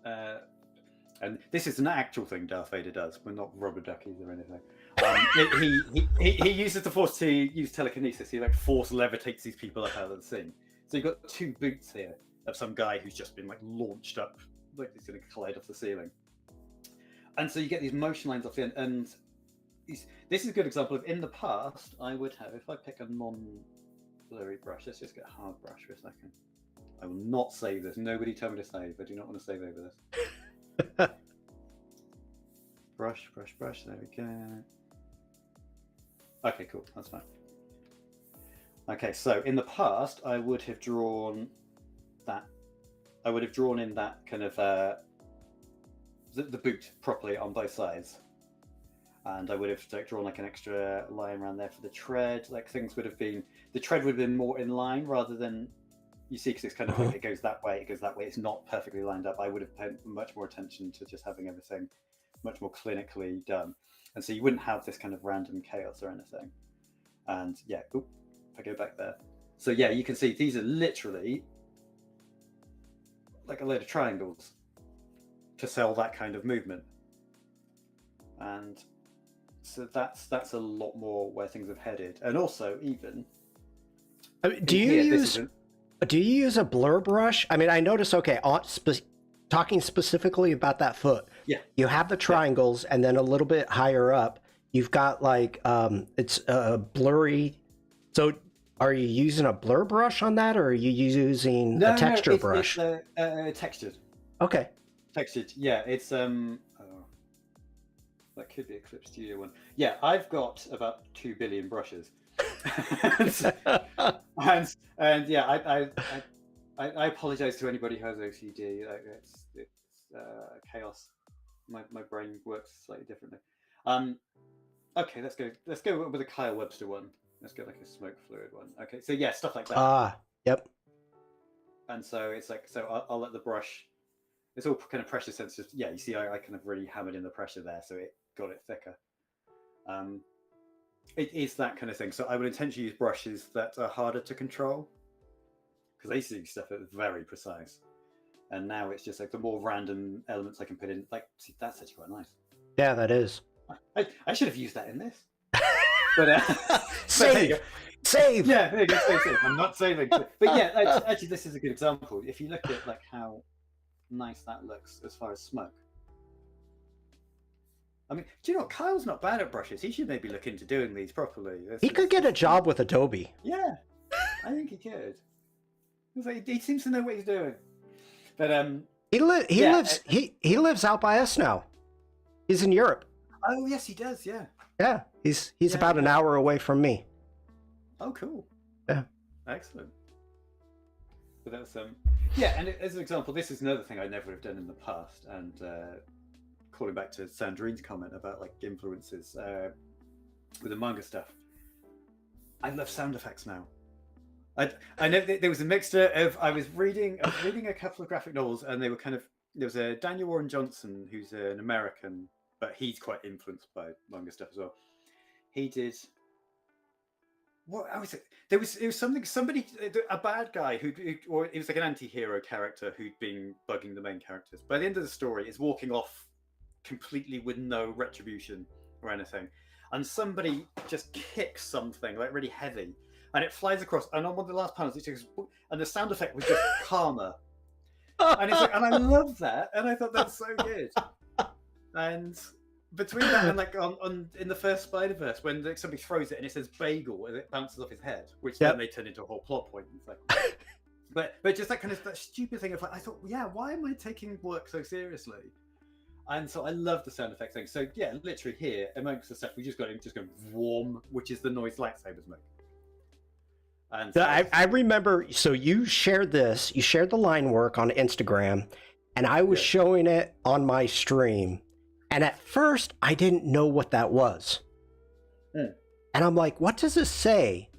and this is an actual thing Darth Vader does. We're not rubber duckies or anything. He uses the Force to use telekinesis. He like force levitates these people up out of the scene. So you've got 2 boots here of some guy who's just been like launched up, like he's going to collide off the ceiling. And so you get these motion lines off the end. And this is a good example of, in the past, I would have, if I pick a non-blurry brush, let's just get a hard brush for a second. I will not save this. Nobody tell me to save. I do not want to save over this. Brush. There we go. Okay, cool. That's fine. Okay, so in the past, I would have drawn that. I would have drawn in that kind of the boot properly on both sides, and I would have like drawn like an extra line around there for the tread. Like things would have been, the tread would have been more in line rather than, you see, because it's kind of like it goes that way, it goes that way. It's not perfectly lined up. I would have paid much more attention to just having everything much more clinically done, and so you wouldn't have this kind of random chaos or anything. And yeah, if I go back there, so yeah, you can see these are literally like a load of triangles to sell that kind of movement, and so that's a lot more where things have headed. And also, even do you use a blur brush? I mean, I noticed. Okay, talking specifically about that foot. Yeah, you have the triangles, and then a little bit higher up, you've got like it's blurry. So, are you using a blur brush on that, or are you using a texture brush? It's textured. Okay. Textured. Yeah, it's that could be Eclipse Studio one. Yeah, I've got about 2 billion brushes, and yeah, I apologize to anybody who has OCD. Like it's chaos. My brain works slightly differently. Okay, let's go with a Kyle Webster one. Let's go like a smoke fluid one. Okay, so yeah, stuff like that. Yep. And so it's like, so I'll let the brush. It's all kind of pressure sensitive. Yeah, you see, I kind of really hammered in the pressure there, so it got it thicker. It is that kind of thing. So I would intentionally use brushes that are harder to control, because I used to do stuff that was very precise, and now it's just like the more random elements I can put in. Like, see, that's actually quite nice. Yeah, that is. I should have used that in this. But save. Yeah, there you go. Save. I'm not saving. But yeah, actually, this is a good example. If you look at like how nice that looks as far as smoke. I mean, do you know what? Kyle's not bad at brushes. He should maybe look into doing these properly. He could get a job with Adobe. Yeah, I think he could. He seems to know what he's doing. But he lives out by us now. He's in Europe. Oh yes, he does. Yeah. Yeah, he's about an hour away from me. Oh, cool. Yeah. Excellent. But that's yeah, and as an example, this is another thing I never would have done in the past, and calling back to Sandrine's comment about like influences with the manga stuff. I love sound effects now. I know there was a mixture of I was reading a couple of graphic novels, and they were kind of, there was a Daniel Warren Johnson who's an American, but he's quite influenced by manga stuff as well. He did. What was it? It was somebody, a bad guy or it was like an anti-hero character who'd been bugging the main characters. By the end of the story, is walking off completely with no retribution or anything, and somebody just kicks something like really heavy, and it flies across. And on one of the last panels, it just, and the sound effect was just karma. And it's like, and I love that, and I thought that's so good. And between that and like on in the first Spider-Verse, when like, somebody throws it and it says bagel and it bounces off his head, which then they turn into a whole plot point. It's like, But just that kind of that stupid thing of like, I thought, yeah, why am I taking work so seriously? And so I love the sound effects thing. So yeah, literally here amongst the stuff, we just got him just going warm, which is the noise lightsabers make. And so I remember, so you shared this, you shared the line work on Instagram, and I was showing it on my stream. And at first, I didn't know what that was. And I'm like, what does this say?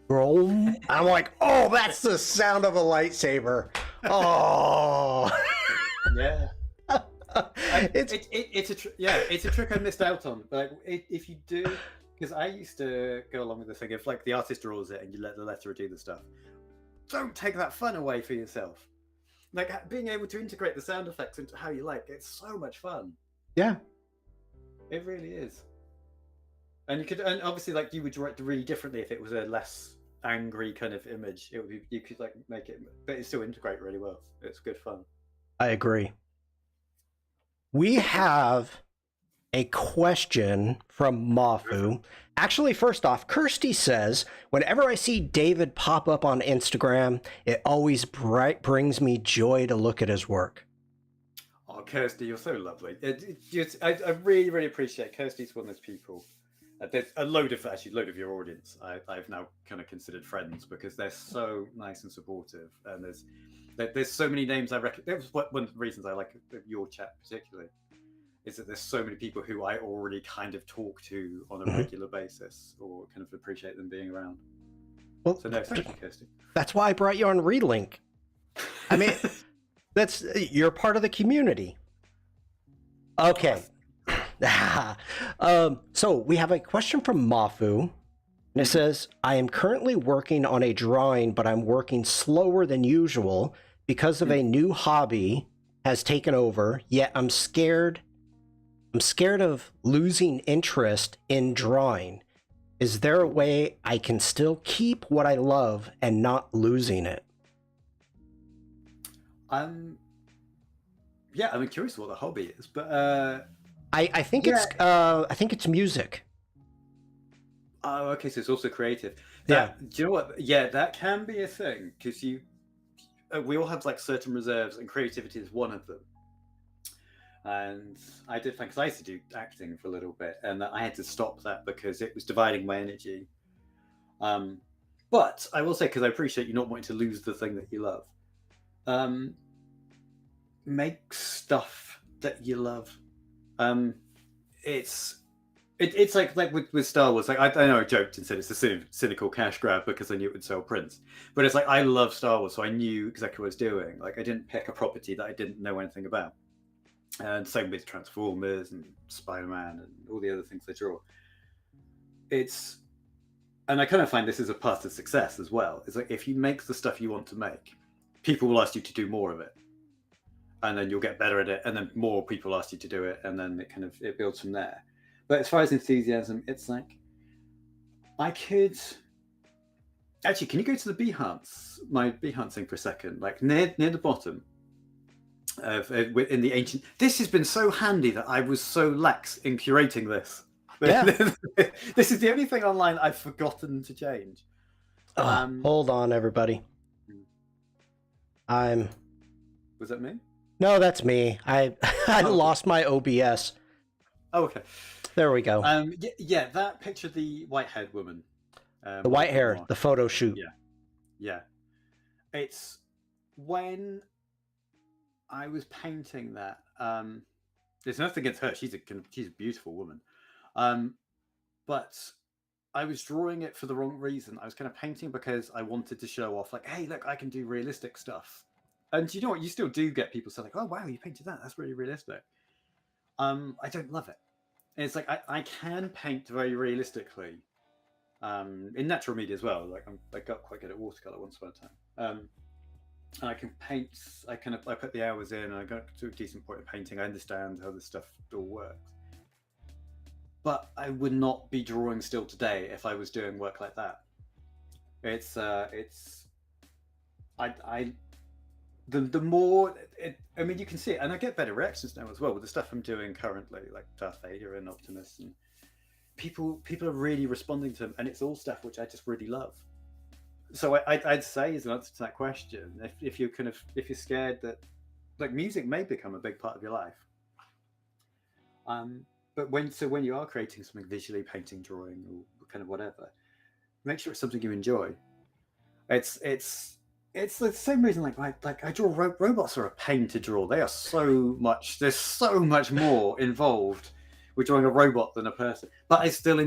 I'm like, oh, that's the sound of a lightsaber. Oh. Yeah. It's a trick I missed out on. Like if you do, because I used to go along with the thing, if like the artist draws it and you let the letterer do the stuff, don't take that fun away for yourself. Like being able to integrate the sound effects into how you like, it's so much fun. Yeah, it really is. And you could, and obviously, like you would direct it really differently if it was a less angry kind of image. It would be, you could like make it, but it still integrate really well. It's good fun. I agree. We have a question from Mafu. Actually, first off, Kirsty says, whenever I see David pop up on Instagram, it always brings me joy to look at his work. Oh, Kirsty, you're so lovely. I really, really appreciate Kirsty's one of those people. There's a load of your audience I've now kind of considered friends because they're so nice and supportive. And there's so many names I reckon. That was one of the reasons I like your chat particularly, is that there's so many people who I already kind of talk to on a regular basis or kind of appreciate them being around. Well, so no, thank you, Kirsty. That's why I brought you on Relink. I mean, you're part of the community. Okay. So we have a question from Mafu, and it says, I am currently working on a drawing, but I'm working slower than usual because of a new hobby has taken over, yet I'm scared of losing interest in drawing. Is there a way I can still keep what I love and not losing it? Yeah, I'm curious what the hobby is, but I think it's music. Oh, okay, so it's also creative. Yeah. Do you know what? Yeah, that can be a thing because we all have like certain reserves, and creativity is one of them. And I did find, because I used to do acting for a little bit, and I had to stop that because it was dividing my energy. But I will say, because I appreciate you not wanting to lose the thing that you love, make stuff that you love. It's like with Star Wars. Like I know I joked and said it's a cynical cash grab because I knew it would sell prints, but it's like I love Star Wars, so I knew exactly what I was doing. Like I didn't pick a property that I didn't know anything about. And same with Transformers and Spider-Man and all the other things they draw. And I kind of find this is a path to success as well. It's like if you make the stuff you want to make, people will ask you to do more of it, and then you'll get better at it, and then more people ask you to do it, and then it builds from there. But as far as enthusiasm, it's like I could actually. Can you go to the Behance, my Behance thing for a second? Like near the bottom. In the ancient, this has been so handy that I was so lax in curating this. Yeah. This is the only thing online I've forgotten to change. Hold on, everybody. Was that me? No, that's me. I lost my OBS. Oh, okay. There we go. Yeah, that picture of the white-haired woman. The white hair, the photo shoot. Yeah. It's when I was painting that. There's nothing against her. She's a beautiful woman. But I was drawing it for the wrong reason. I was kind of painting because I wanted to show off, like, hey, look, I can do realistic stuff. And you know what? You still do get people saying, like, oh, wow, you painted that. That's really realistic. I don't love it. And it's like I can paint very realistically in natural media as well. Like I got quite good at watercolor once upon a time. I can paint. I put the hours in, and I got to a decent point of painting. I understand how this stuff all works. But I would not be drawing still today if I was doing work like that. The more I mean, you can see it, and I get better reactions now as well with the stuff I'm doing currently, like Darth Vader and Optimus, and people are really responding to them, and it's all stuff which I just really love. So I'd say, as an answer to that question, if you're scared that like music may become a big part of your life, but when you are creating something visually, painting, drawing, or kind of whatever, make sure it's something you enjoy. It's the same reason like I draw robots are a pain to draw. They are so much. There's so much more involved with drawing a robot than a person. But I still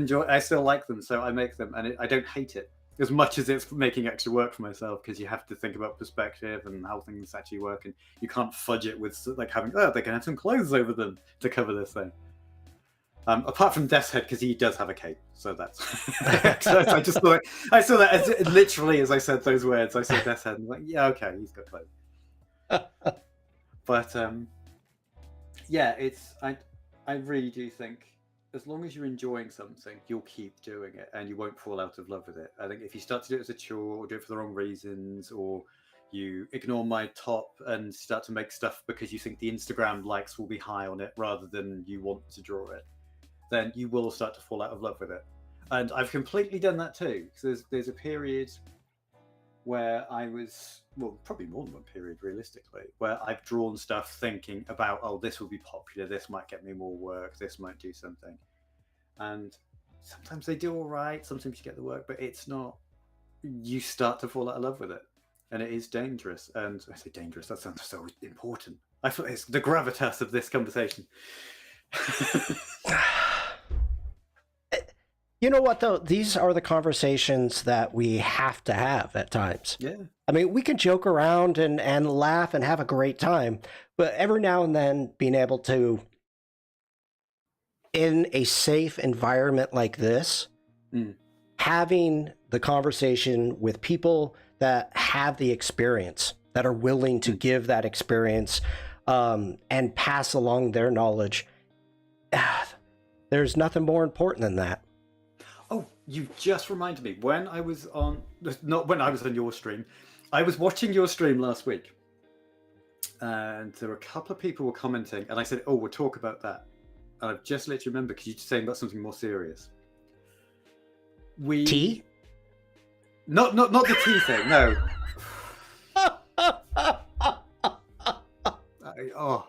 like them, so I make them, and I don't hate it as much as it's making extra work for myself, because you have to think about perspective and how things actually work, and you can't fudge it with like having they can have some clothes over them to cover this thing. Apart from Death's Head, because he does have a cape, so that's. So I just thought I saw that literally as I said those words. I saw Death's Head and I'm like, yeah, okay, he's got clothes. But yeah, I really do think as long as you're enjoying something, you'll keep doing it and you won't fall out of love with it. I think if you start to do it as a chore or do it for the wrong reasons, or you ignore my top and start to make stuff because you think the Instagram likes will be high on it rather than you want to draw it, then you will start to fall out of love with it. And I've completely done that too. Because there's a period where I was, well, probably more than one period realistically, where I've drawn stuff thinking about, oh, this will be popular, this might get me more work, this might do something. And sometimes they do all right, sometimes you get the work, but it's not, you start to fall out of love with it. And it is dangerous. And I say dangerous, that sounds so important. I feel it's the gravitas of this conversation. You know what, though? These are the conversations that we have to have at times. Yeah. I mean, we can joke around and laugh and have a great time, but every now and then being able to, in a safe environment like this, having the conversation with people that have the experience, that are willing to give that experience and pass along their knowledge, there's nothing more important than that. Oh, you just reminded me. When I was on, not when I was on your stream, I was watching your stream last week, and there were a couple of people were commenting, and I said, "Oh, we'll talk about that." And I've just literally remembered because you're saying about something more serious. Tea? Not the tea thing. No. Oh,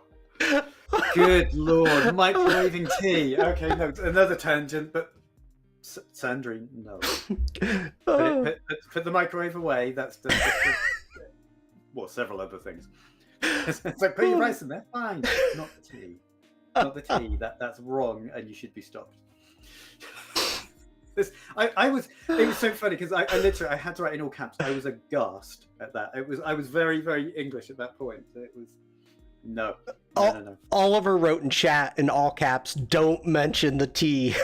good lord! Microwaving tea. Okay, no, another tangent, but. Sandrine, no. Put the microwave away. That's well, several other things. It's like put your rice in there. Fine. Not the tea. Not the tea. That's wrong, and you should be stopped. It was so funny because I literally I had to write in all caps. I was aghast at that. I was very, very English at that point. It was no. Oliver wrote in chat in all caps, "Don't mention the tea."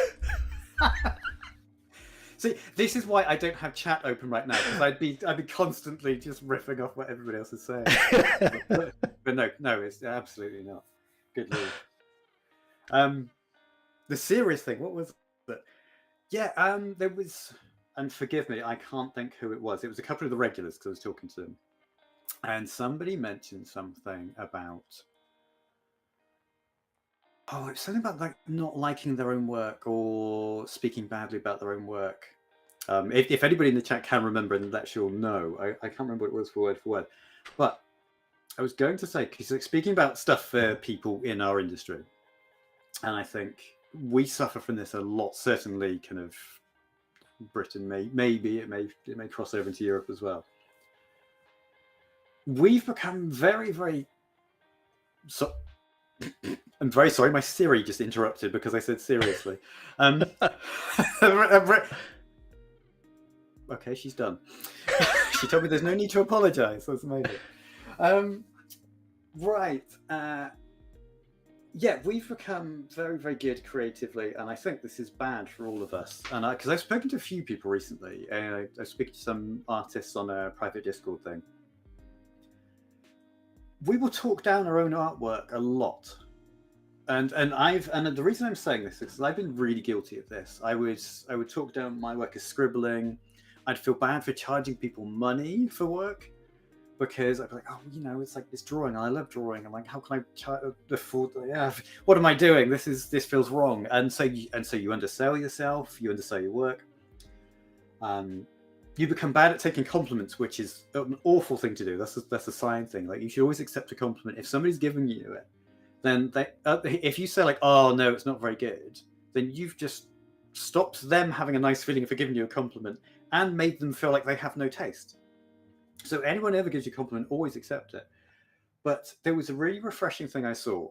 See, this is why I don't have chat open right now, because I'd be constantly just riffing off what everybody else is saying. but no, it's absolutely not. Good lord. The serious thing, what was that? Yeah, there was, and forgive me, I can't think who it was. It was a couple of the regulars because I was talking to them, and somebody mentioned something about. Oh, it's something about like not liking their own work or speaking badly about their own work. If anybody in the chat can remember, and that you'll know, I can't remember what it was for word. But I was going to say, because like, speaking about stuff for people in our industry, and I think we suffer from this a lot. Certainly, kind of Britain, maybe it may cross over into Europe as well. We've become very, very I'm very sorry, my Siri just interrupted because I said seriously. Okay, she's done. She told me there's no need to apologize. That's amazing. Right. Yeah, we've become very, very good creatively, and I think this is bad for all of us. And because I've spoken to a few people recently, and I speak to some artists on a private Discord thing. We will talk down our own artwork a lot. And the reason I'm saying this is because I've been really guilty of this. I would talk down my work as scribbling. I'd feel bad for charging people money for work because I'd be like, oh, it's like this drawing. I love drawing. I'm like, how can I afford? Yeah, what am I doing? This feels wrong. And so you undersell yourself. You undersell your work. you become bad at taking compliments, which is an awful thing to do. That's a science thing. Like, you should always accept a compliment. If somebody's giving you it, then if you say like, "Oh no, it's not very good," then you've just stopped them having a nice feeling for giving you a compliment and made them feel like they have no taste. So anyone ever gives you a compliment, always accept it. But there was a really refreshing thing I saw.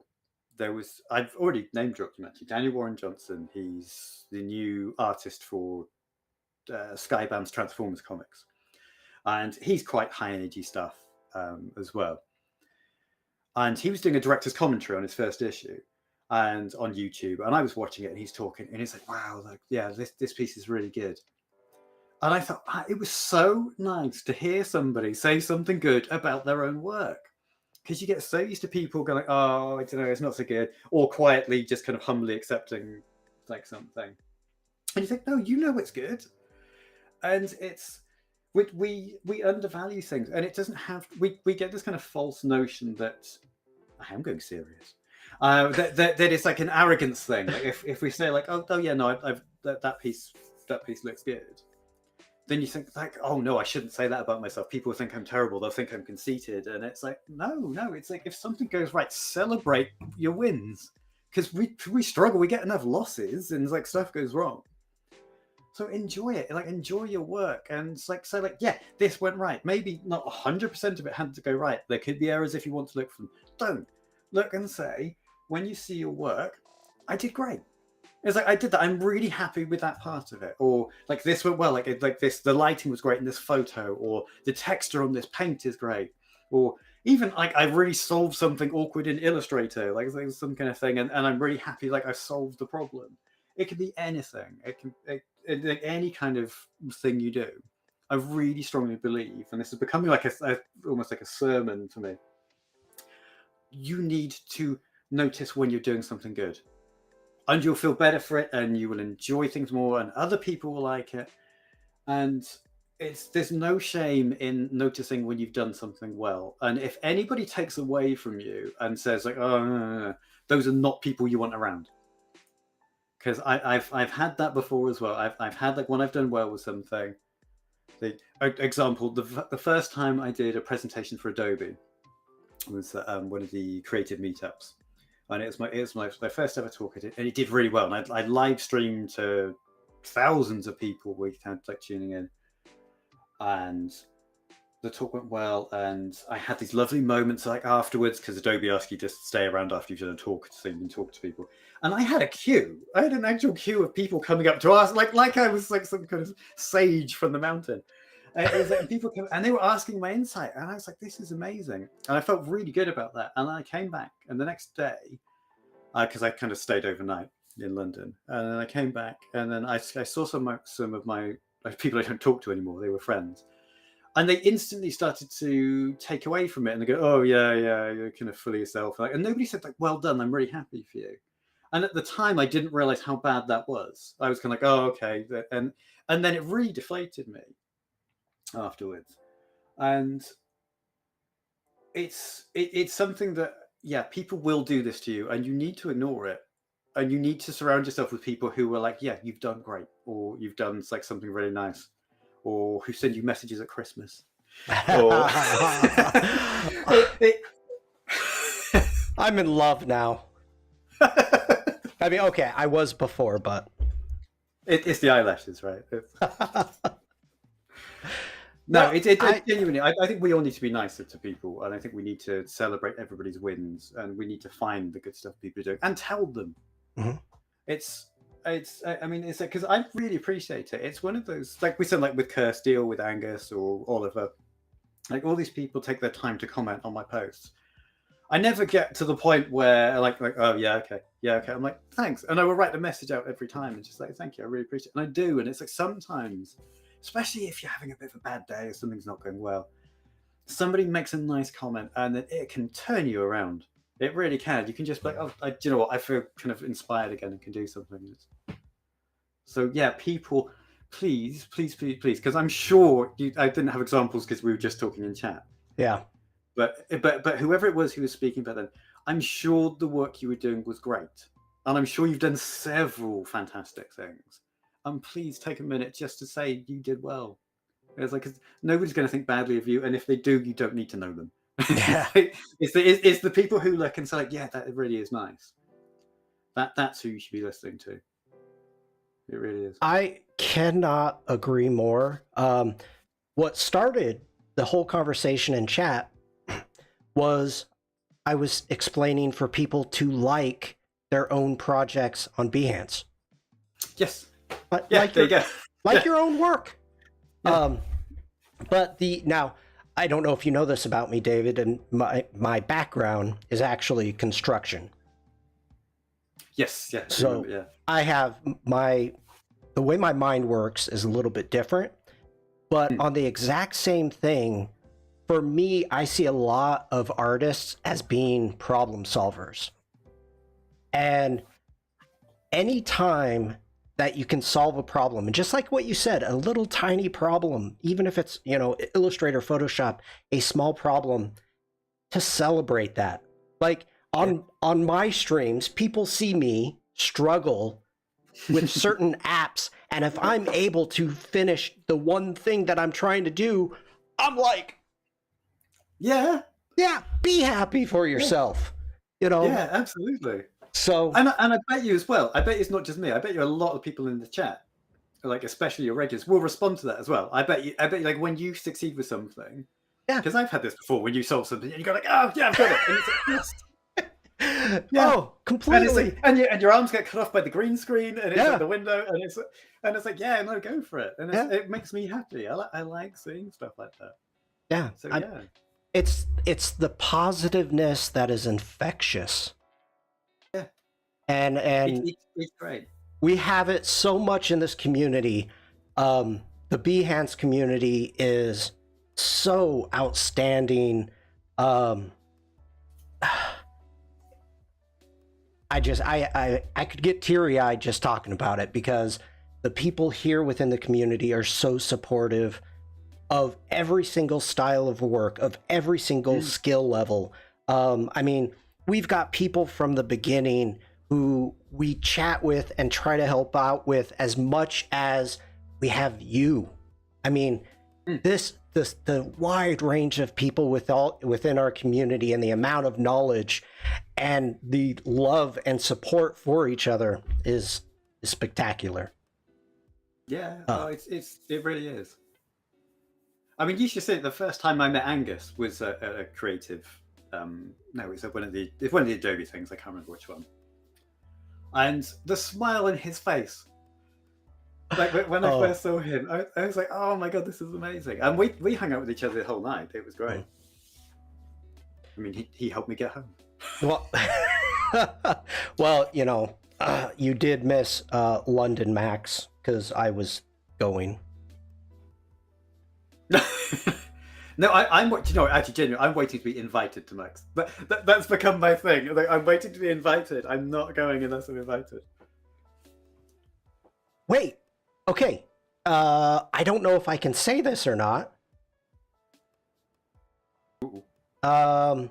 I've already name dropped him actually, Daniel Warren Johnson. He's the new artist for Skybound's Transformers comics, and he's quite high energy stuff as well. And he was doing a director's commentary on his first issue, and on YouTube, and I was watching it, and he's talking, and he's like, "Wow, like, yeah, this piece is really good." And I thought, it was so nice to hear somebody say something good about their own work, because you get so used to people going, "Oh, I don't know, it's not so good," or quietly just kind of humbly accepting like something, and you think, "No, you know it's good." And it's we undervalue things, and it doesn't have we get this kind of false notion that I am going serious. That it's like an arrogance thing. Like if we say like, oh yeah, no, that piece looks good, then you think like, oh no, I shouldn't say that about myself. People think I'm terrible. They'll think I'm conceited. And it's like, no, it's like, if something goes right, celebrate your wins, because we struggle. We get enough losses, and like stuff goes wrong. So enjoy it, like enjoy your work, and it's like say like, yeah, this went right. Maybe not 100% of it had to go right. There could be errors if you want to look for them. Don't look and say, when you see your work, I did great. It's like, I did that. I'm really happy with that part of it. Or like, this went well. Like this, the lighting was great in this photo, or the texture on this paint is great. Or even like, I really solved something awkward in Illustrator, like some kind of thing, and I'm really happy. Like, I solved the problem. It can be anything. It can any kind of thing you do. I really strongly believe, and this is becoming like almost like a sermon to me. You need to notice when you're doing something good, and you'll feel better for it, and you will enjoy things more, and other people will like it. And there's no shame in noticing when you've done something well. And if anybody takes away from you and says like, oh, no, those are not people you want around. Because I've had that before as well. I've had like, when I've done well with something. Example, the first time I did a presentation for Adobe was one of the creative meetups, and it was my first ever talk I did, and it did really well. And I live streamed to thousands of people we had like tuning in, and the talk went well, and I had these lovely moments like afterwards, because Adobe asks you to stay around after you've done a talk so you can talk to people. And I had a queue. I had an actual queue of people coming up to ask, like I was like some kind of sage from the mountain. It was like, people came, and they were asking my insight, and I was like, this is amazing. And I felt really good about that. And I came back, and the next day, because I kind of stayed overnight in London, and then I came back, and then I saw some of my people I don't talk to anymore. They were friends. And they instantly started to take away from it, and they go, "Oh yeah, you're kind of fully yourself." And nobody said like, "Well done, I'm really happy for you." And at the time, I didn't realize how bad that was. I was kind of like, "Oh, okay," and then it really deflated me afterwards. And it's something that, yeah, people will do this to you, and you need to ignore it, and you need to surround yourself with people who are like, "Yeah, you've done great," or "You've done like something really nice," or who send you messages at Christmas. Or I'm in love now. I mean, okay, I was before, but it's the eyelashes, right? No, it's genuinely. I think we all need to be nicer to people, and I think we need to celebrate everybody's wins, and we need to find the good stuff people are doing and tell them. Mm-hmm. I mean, it's because I really appreciate it. It's one of those, like we said, like with Kirsty or with Angus or Oliver, like all these people take their time to comment on my posts. I never get to the point where like oh yeah, okay. I'm like, thanks, and I will write the message out every time and just like, thank you, I really appreciate it. And I do, and it's like sometimes, especially if you're having a bit of a bad day or something's not going well, somebody makes a nice comment, and then it can turn you around. It really can. You can just be like, oh, do you know what? I feel kind of inspired again and can do something. So yeah, people, please, because I'm sure I didn't have examples because we were just talking in chat. Yeah. But whoever it was who was speaking back then, I'm sure the work you were doing was great, and I'm sure you've done several fantastic things. And please take a minute just to say you did well. It's like, 'cause nobody's going to think badly of you, and if they do, you don't need to know them. Yeah. It's the people who look and say, like, yeah, that really is nice. That's who you should be listening to. It really is. I cannot agree more. What started the whole conversation in chat was I was explaining for people to like their own projects on Behance. Yes. But Yeah, like there you go. like your own work. Yeah. But now I don't know if you know this about me, David, and my background is actually construction. Yes, yeah. So yeah. I have the way my mind works is a little bit different, but on the exact same thing, for me, I see a lot of artists as being problem solvers. And anytime that you can solve a problem, and just like what you said, a little tiny problem, even if it's, Illustrator, Photoshop, a small problem, to celebrate that. Like on my streams, people see me struggle with certain apps, and if I'm able to finish the one thing that I'm trying to do, I'm like, yeah, be happy for yourself. Yeah, absolutely. So and I bet you as well. I bet it's not just me. I bet you a lot of people in the chat, like especially your regulars, will respond to that as well. I bet you like when you succeed with something. Yeah. Because I've had this before, when you solve something and you go like, oh yeah, I've got it. And it's like, yes. Yeah. Oh, completely. And your arms get cut off by the green screen, and it's like the window, and it's like, yeah, no, go for it. And it makes me happy. I like seeing stuff like that. Yeah. So yeah. It's the positiveness that is infectious. Yeah. And it's great. We have it so much in this community. The Behance community is so outstanding. I could get teary-eyed just talking about it, because the people here within the community are so supportive of every single style of work, of every single skill level. I mean, we've got people from the beginning who we chat with and try to help out with as much as we have you. I mean, the wide range of people within our community, and the amount of knowledge and the love and support for each other is spectacular. Yeah, it really is. I mean, you should say the first time I met Angus was a creative. No, it's one of the Adobe things. I can't remember which one. And the smile in his face, like when I first saw him, I was like, "Oh my god, this is amazing!" And we hung out with each other the whole night. It was great. I mean, he helped me get home. Well, you did miss London Max, because I was going. No, actually, genuinely, I'm waiting to be invited to Max. That's become my thing. Like, I'm waiting to be invited. I'm not going unless I'm invited. Wait, okay. I don't know if I can say this or not. Ooh. Say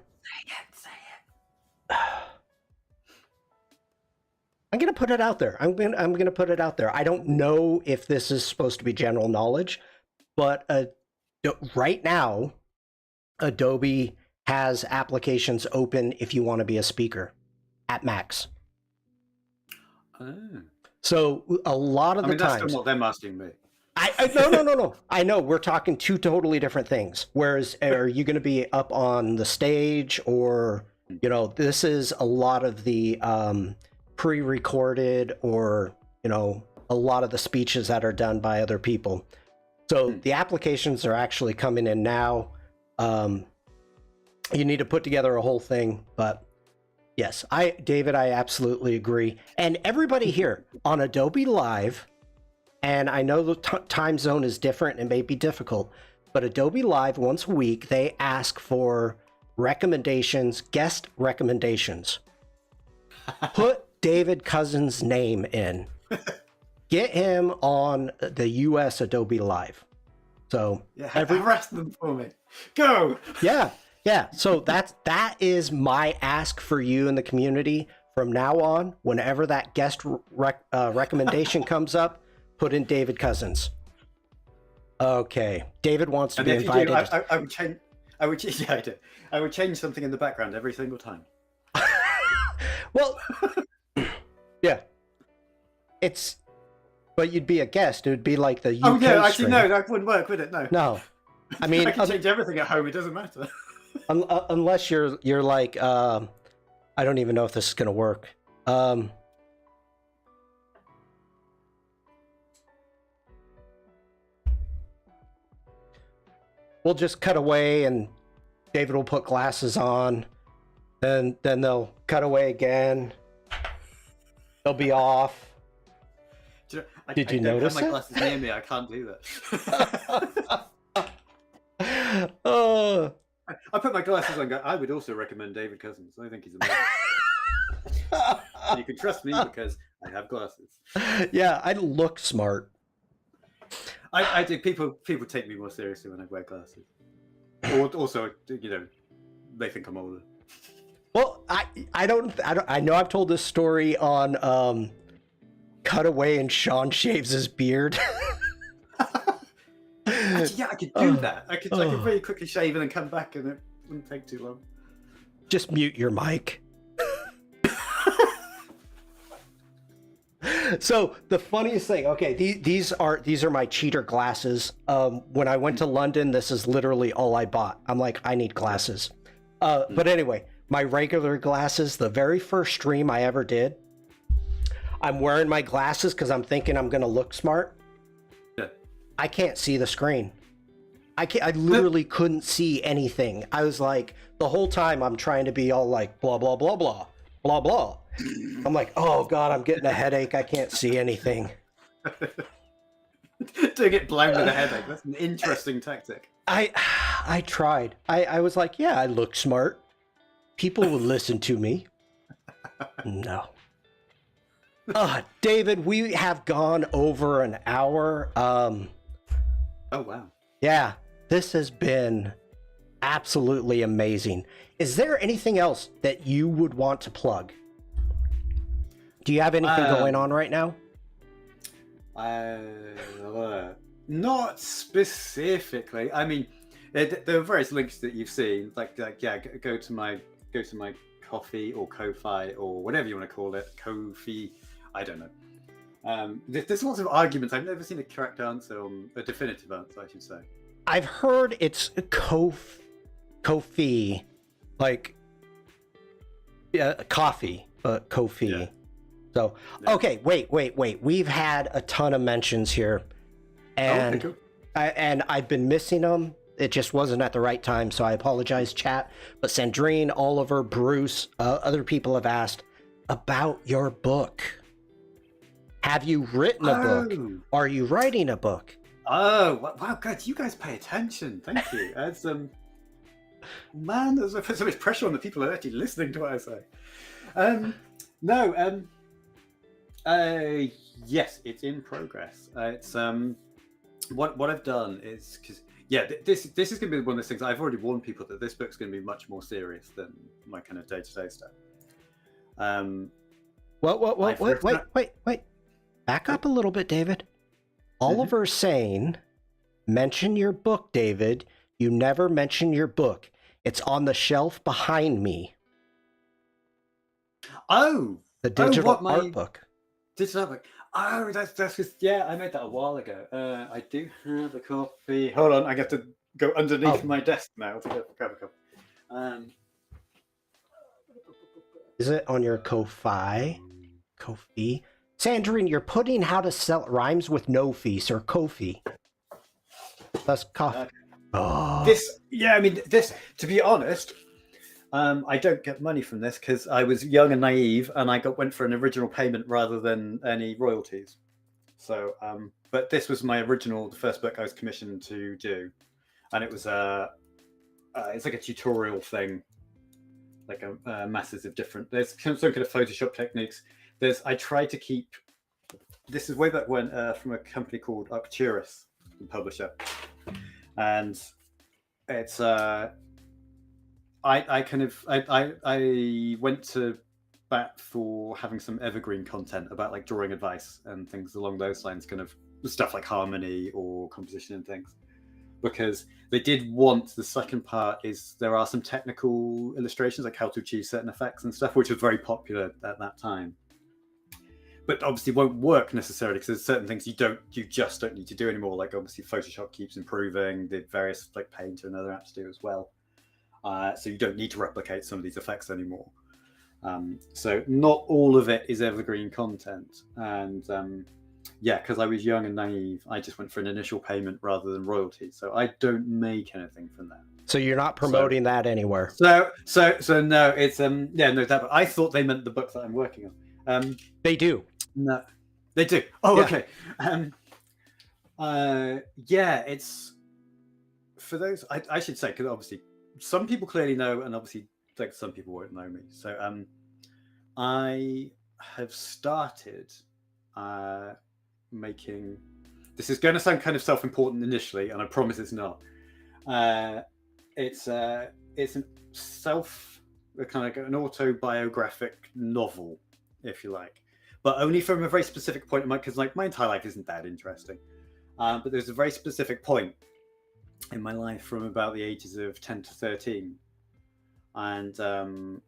it. I'm gonna put it out there. I'm gonna put it out there. I don't know if this is supposed to be general knowledge, but right now, Adobe has applications open if you want to be a speaker at Max. Oh. So a lot of the times, that's not them asking me. No. I know we're talking two totally different things. Whereas, are you going to be up on the stage, or this is a lot of the pre-recorded, or a lot of the speeches that are done by other people. So the applications are actually coming in now. You need to put together a whole thing, but yes, David, I absolutely agree. And everybody here on Adobe Live, and I know the time zone is different and may be difficult, but Adobe Live, once a week, they ask for recommendations, guest recommendations. Put David Cousens' name in. Get him on the US Adobe Live. So harass them for me. Go. Yeah. So that is my ask for you in the community from now on. Whenever that guest recommendation comes up, put in David Cousens. Okay. David wants to And be if you do, invited. I would change. I would, yeah, I do. I would change something in the background every single time. Well, yeah. But you'd be a guest. It would be like the Oh UK no, actually stream. no, that wouldn't work, would it? No. No. I mean, I can change everything at home. It doesn't matter. unless you're like, I don't even know if this is gonna work. We'll just cut away, and David will put glasses on, and then they'll cut away again. They'll be off. Did you notice I don't have my it? glasses near me. I can't do that. Oh. I put my glasses on. I would also recommend David Cousens. I think he's amazing. And you can trust me because I have glasses. Yeah, I look smart. I do. People take me more seriously when I wear glasses. Or also, they think I'm older. Well, I know I've told this story on Cutaway and Shawn shaves his beard. Actually, yeah, I could do that. I could very quickly shave and then come back, and it wouldn't take too long. Just mute your mic. So the funniest thing, okay, these are my cheater glasses. When I went to London, this is literally all I bought. I'm like, I need glasses. But anyway, my regular glasses, the very first stream I ever did, I'm wearing my glasses because I'm thinking I'm gonna look smart. Yeah. I can't see the screen. I literally couldn't see anything. I was like, the whole time I'm trying to be all like blah blah blah blah blah blah. I'm like, oh god, I'm getting a headache. I can't see anything. Doing it blind with a headache. That's an interesting tactic. I tried. I was like, yeah, I look smart. People will listen to me. No. David, we have gone over an hour. Oh wow. Yeah, this has been absolutely amazing. Is there anything else that you would want to plug? Do you have anything going on right now? Not specifically. I mean, there are various links that you've seen. Like yeah, go to my Coffee or Ko-Fi or whatever you want to call it. Ko-Fi, I don't know. There's lots of arguments. I've never seen a correct answer, a definitive answer, I should say. I've heard it's Ko-Fi, like coffee, but Ko-Fi. Yeah. So, okay, wait. We've had a ton of mentions here, and okay, cool. and I've been missing them. It just wasn't at the right time, so I apologize, chat. But Sandrine, Oliver, Bruce, other people have asked about your book. Have you written a book? Are you writing a book? Oh, wow, God, you guys pay attention. Thank you. That's, man, there's so much pressure on the people who are actually listening to what I say. Yes, it's in progress. It's what I've done is because this is going to be one of those things. I've already warned people that this book's going to be much more serious than my kind of day-to-day stuff. Wait. Back up a little bit, David. Oliver's saying, mention your book, David. You never mention your book. It's on the shelf behind me. Oh, the digital art book. Digital art book. Oh, that's just, I made that a while ago. I do have a copy. Hold on, I have to go underneath my desk now to grab a copy. Is it on your Ko-Fi? Ko-Fi? Sandrine, you're putting how to sell rhymes with no fees or Ko-Fi. That's coffee. This, to be honest, I don't get money from this because I was young and naive, and I went for an original payment rather than any royalties. So, but this was the first book I was commissioned to do, and it was it's like a tutorial thing, like masses of different. There's some kind of Photoshop techniques. I try to keep. This is way back when from a company called Arcturus, the publisher, and it's I went to bat for having some evergreen content about like drawing advice and things along those lines, kind of stuff like harmony or composition and things, because they did want the second part is there are some technical illustrations like how to achieve certain effects and stuff, which was very popular at that time. But obviously won't work necessarily because there's certain things you just don't need to do anymore. Like obviously Photoshop keeps improving, the various like Paint and other apps do as well. So you don't need to replicate some of these effects anymore. So not all of it is evergreen content. And yeah, because I was young and naive, I just went for an initial payment rather than royalties. So I don't make anything from that. So you're not promoting that anywhere. So no, it's yeah, no, that. But I thought they meant the book that I'm working on. They do. No, they do. Oh, Yeah. okay. Yeah, it's for those. I should say because obviously some people clearly know, and obviously like some people won't know me. So I have started making. This is going to sound kind of self-important initially, and I promise it's not. It's a kind of an autobiographic novel, if you like, but only from a very specific point in my, because like my entire life isn't that interesting, but there's a very specific point in my life from about the ages of 10 to 13, and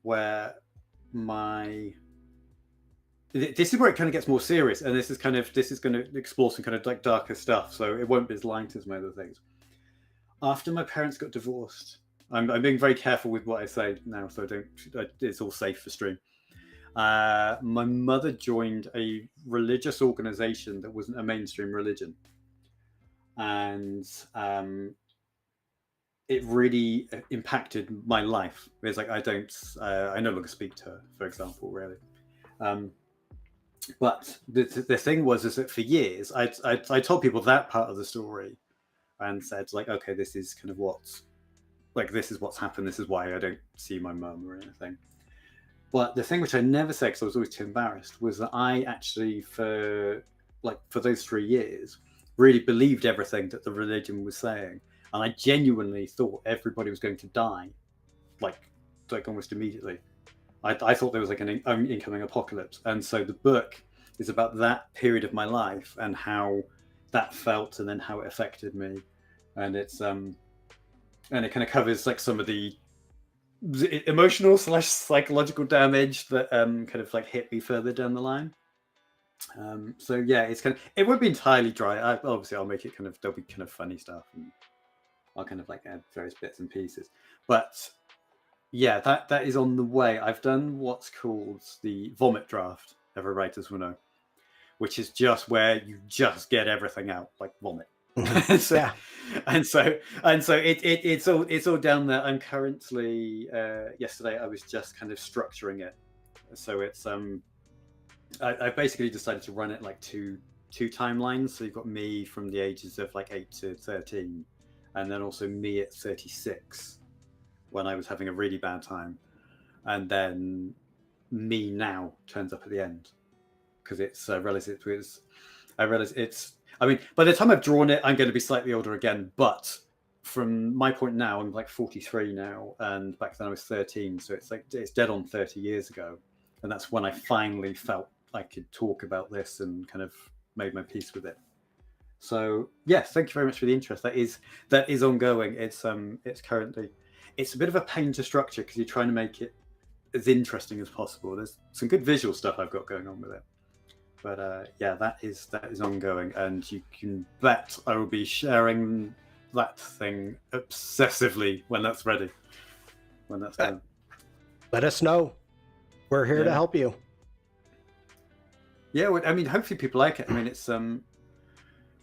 where this is where it kind of gets more serious, and this is going to explore some kind of like darker stuff, so it won't be as light as my other things. After my parents got divorced, I'm being very careful with what I say now, so it's all safe for stream. My mother joined a religious organization that wasn't a mainstream religion, and it really impacted my life. It's like I no longer speak to her, for example, really. But the thing was that for years I told people that part of the story and said like, okay, this is kind of what's happened. This is why I don't see my mum or anything. But the thing which I never said because I was always too embarrassed was that I actually for those 3 years really believed everything that the religion was saying, and I genuinely thought everybody was going to die like almost immediately. I thought there was like an incoming apocalypse, and so the book is about that period of my life and how that felt, and then how it affected me, and it's and it kind of covers like some of the emotional / psychological damage that kind of like hit me further down the line. So yeah, it's kind of, it won't be entirely dry. Obviously I'll make it kind of, there'll be kind of funny stuff, and I'll kind of like add various bits and pieces, but yeah, that is on the way. I've done what's called the vomit draft, every writers will know, which is just where you just get everything out, like vomit. So it's all down there. I'm currently yesterday I was just kind of structuring it. So it's I basically decided to run it like two timelines. So you've got me from the ages of like 8 to 13, and then also me at 36 when I was having a really bad time, and then me now turns up at the end, because it's I mean, by the time I've drawn it, I'm going to be slightly older again, but from my point now, I'm like 43 now, and back then I was 13, so it's like it's dead on 30 years ago, and that's when I finally felt I could talk about this and kind of made my peace with it. So yes, thank you very much for the interest. That is ongoing. It's currently, it's a bit of a pain to structure because you're trying to make it as interesting as possible. There's some good visual stuff I've got going on with it, but yeah, that is ongoing, and you can bet I will be sharing that thing obsessively when that's ready, when that's done. Let us know. We're here to help you. Yeah, well, I mean, hopefully people like it. I mean, it's sorry,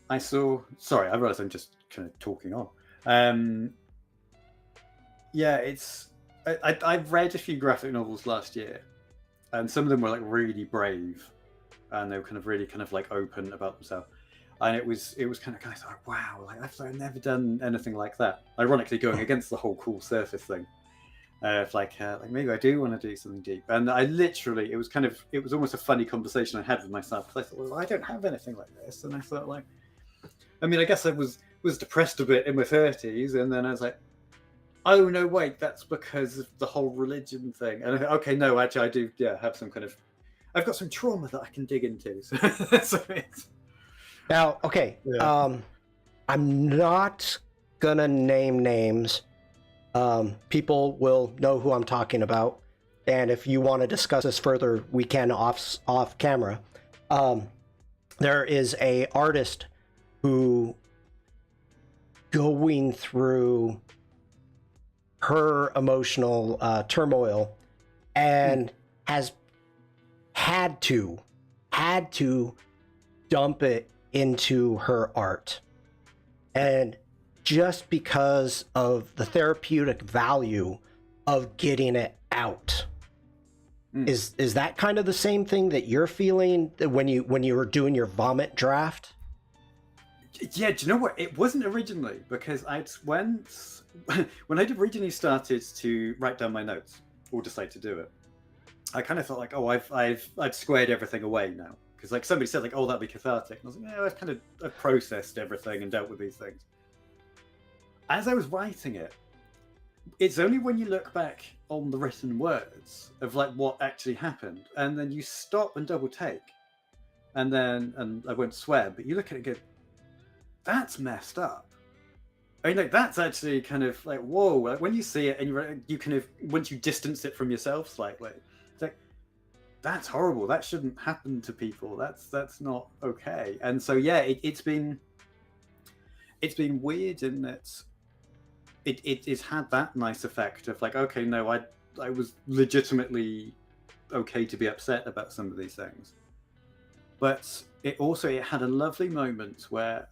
I realize I'm just kind of talking on. Yeah, it's I've read a few graphic novels last year, and some of them were like really brave, and they were kind of really kind of like open about themselves, and it was kind of guys like, wow, like I've never done anything like that. Ironically, going against the whole cool surface thing, like maybe I do want to do something deep, and I literally it was almost a funny conversation I had with myself, because I thought, well, I don't have anything like this, and I thought like, I mean, I guess I was depressed a bit in my 30s, and then I was like, oh no, wait, that's because of the whole religion thing. And okay, no, actually, I do, have some kind of, I've got some trauma that I can dig into. So Now, okay, Yeah. I'm not gonna name names. People will know who I'm talking about, and if you want to discuss this further, we can off camera. Um, there is a artist who going through her emotional turmoil Hmm. and has had to dump it into her art. Yeah. And just because of the therapeutic value of getting it out. Hmm. Is that kind of the same thing that you're feeling when you were doing your vomit draft? Yeah, do you know what? It wasn't originally because I'd when I'd originally started to write down my notes or decide to do it. I kind of felt like, oh, I've squared everything away now because like somebody said like, oh, that'd be cathartic. And I was like, yeah, I've processed everything and dealt with these things. As I was writing it, it's only when you look back on the written words of like what actually happened, and then you stop and double take, and I won't swear, but you look at it and go, that's messed up. I mean, like that's actually kind of like whoa. Like when you see it and you kind of once you distance it from yourself slightly, it's like that's horrible. That shouldn't happen to people. That's not okay. And so yeah, it's been weird in that it's had that nice effect of like okay, no, I was legitimately okay to be upset about some of these things, but it had a lovely moment where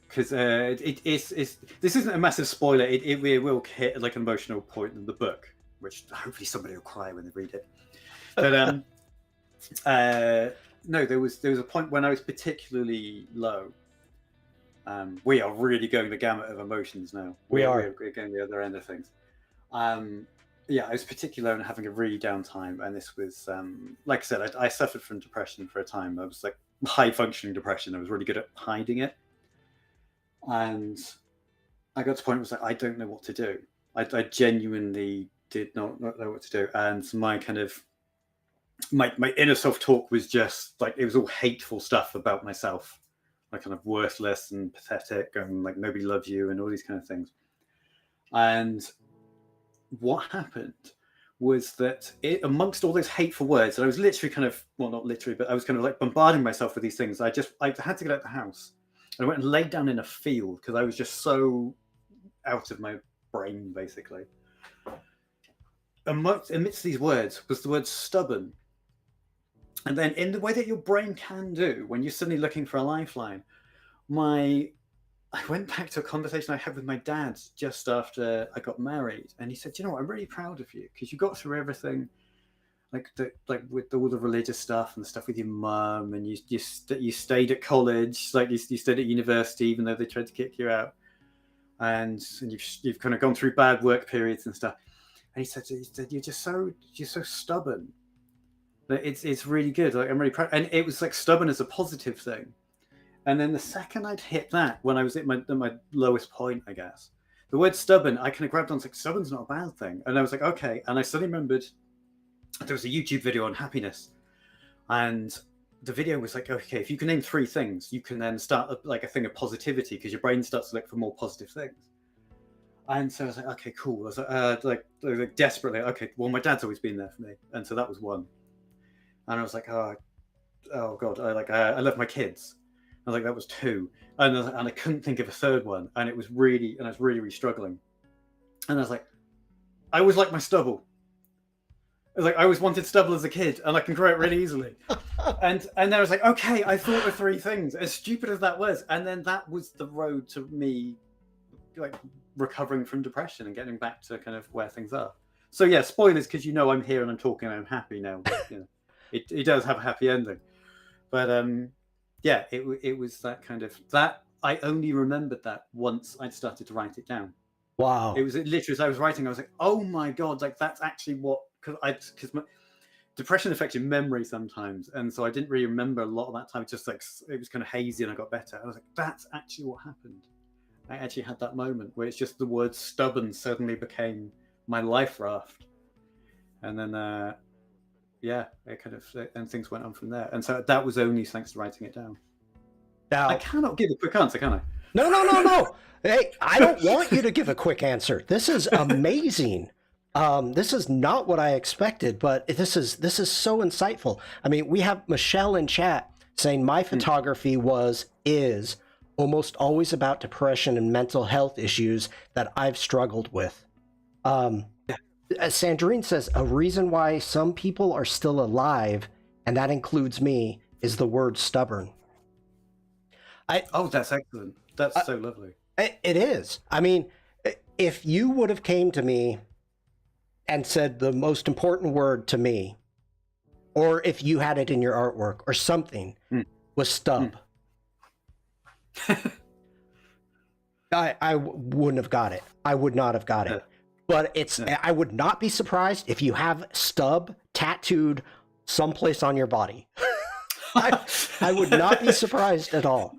because it's this isn't a massive spoiler. It will hit like an emotional point in the book, which hopefully somebody will cry when they read it. But uh, no, there was a point when I was particularly low. We are really going the gamut of emotions now. We We're are. going the other end of things. Um, yeah, I was particular and having a really down time, and this was like I said, I suffered from depression for a time. I was like high functioning depression. I was really good at hiding it, and I got to the point where I was like, I don't know what to do. I genuinely did not know what to do, and my kind of my inner self talk was just like it was all hateful stuff about myself, like kind of worthless and pathetic, and like nobody loves you, and all these kind of things. And what happened was that amongst all those hateful words, and I was literally kind of well, not literally, but I was kind of like bombarding myself with these things. I had to get out of the house, and I went and laid down in a field because I was just so out of my brain, basically. Amidst these words was the word stubborn. And then, in the way that your brain can do when you're suddenly looking for a lifeline, my I went back to a conversation I had with my dad just after I got married, and he said, "You know what? I'm really proud of you because you got through everything, like with all the religious stuff and the stuff with your mum, and you stayed at college, like you stayed at university, even though they tried to kick you out, and you've kind of gone through bad work periods and stuff." And he said, you're so stubborn. That it's really good. Like I'm really proud, and it was like stubborn as a positive thing. And then the second I'd hit that, when I was at my lowest point, I guess, the word stubborn, I kind of grabbed on, like, stubborn's not a bad thing. And I was like, okay. And I suddenly remembered there was a YouTube video on happiness. And the video was like, okay, if you can name three things, you can then start like a thing of positivity because your brain starts to look for more positive things. And so I was like, okay, cool. I was like desperately, okay, well, my dad's always been there for me. And so that was one. And I was like, oh God, I love my kids. I was like, that was two, and I couldn't think of a third one, and I was really, really struggling. And I was like, I always like my stubble. I was like, I always wanted stubble as a kid, and I can grow it really easily. And then I was like, okay, I thought of three things, as stupid as that was, and then that was the road to me, like recovering from depression and getting back to kind of where things are. So yeah, spoilers because I'm here and I'm talking and I'm happy now. But, it does have a happy ending. But yeah, it was that kind of that. I only remembered that once I'd started to write it down. It Wow. was literally as I was writing, I was like, "Oh my god!" Like that's actually what because my depression affects your memory sometimes, and so I didn't really remember a lot of that time. Just like it was kind of hazy, and I got better. I was like, "That's actually what happened." I actually had that moment where it's just the word "stubborn" suddenly became my life raft, and then yeah, it kind of, and things went on from there. And so that was only thanks to writing it down. Now, I cannot give a quick answer, can I? no. Hey, I don't want you to give a quick answer. This is amazing. This is not what I expected, but this is so insightful. I mean, we have Michelle in chat saying my photography is almost always about depression and mental health issues that I've struggled with. Sandrine says a reason why some people are still alive, and that includes me, is the word stubborn. Oh, that's excellent. That's so lovely. It is. I mean, if you would have came to me and said the most important word to me, or if you had it in your artwork or something, was stub, I wouldn't have got it. I would not have got it. But I would not be surprised if you have stub tattooed someplace on your body. I would not be surprised at all.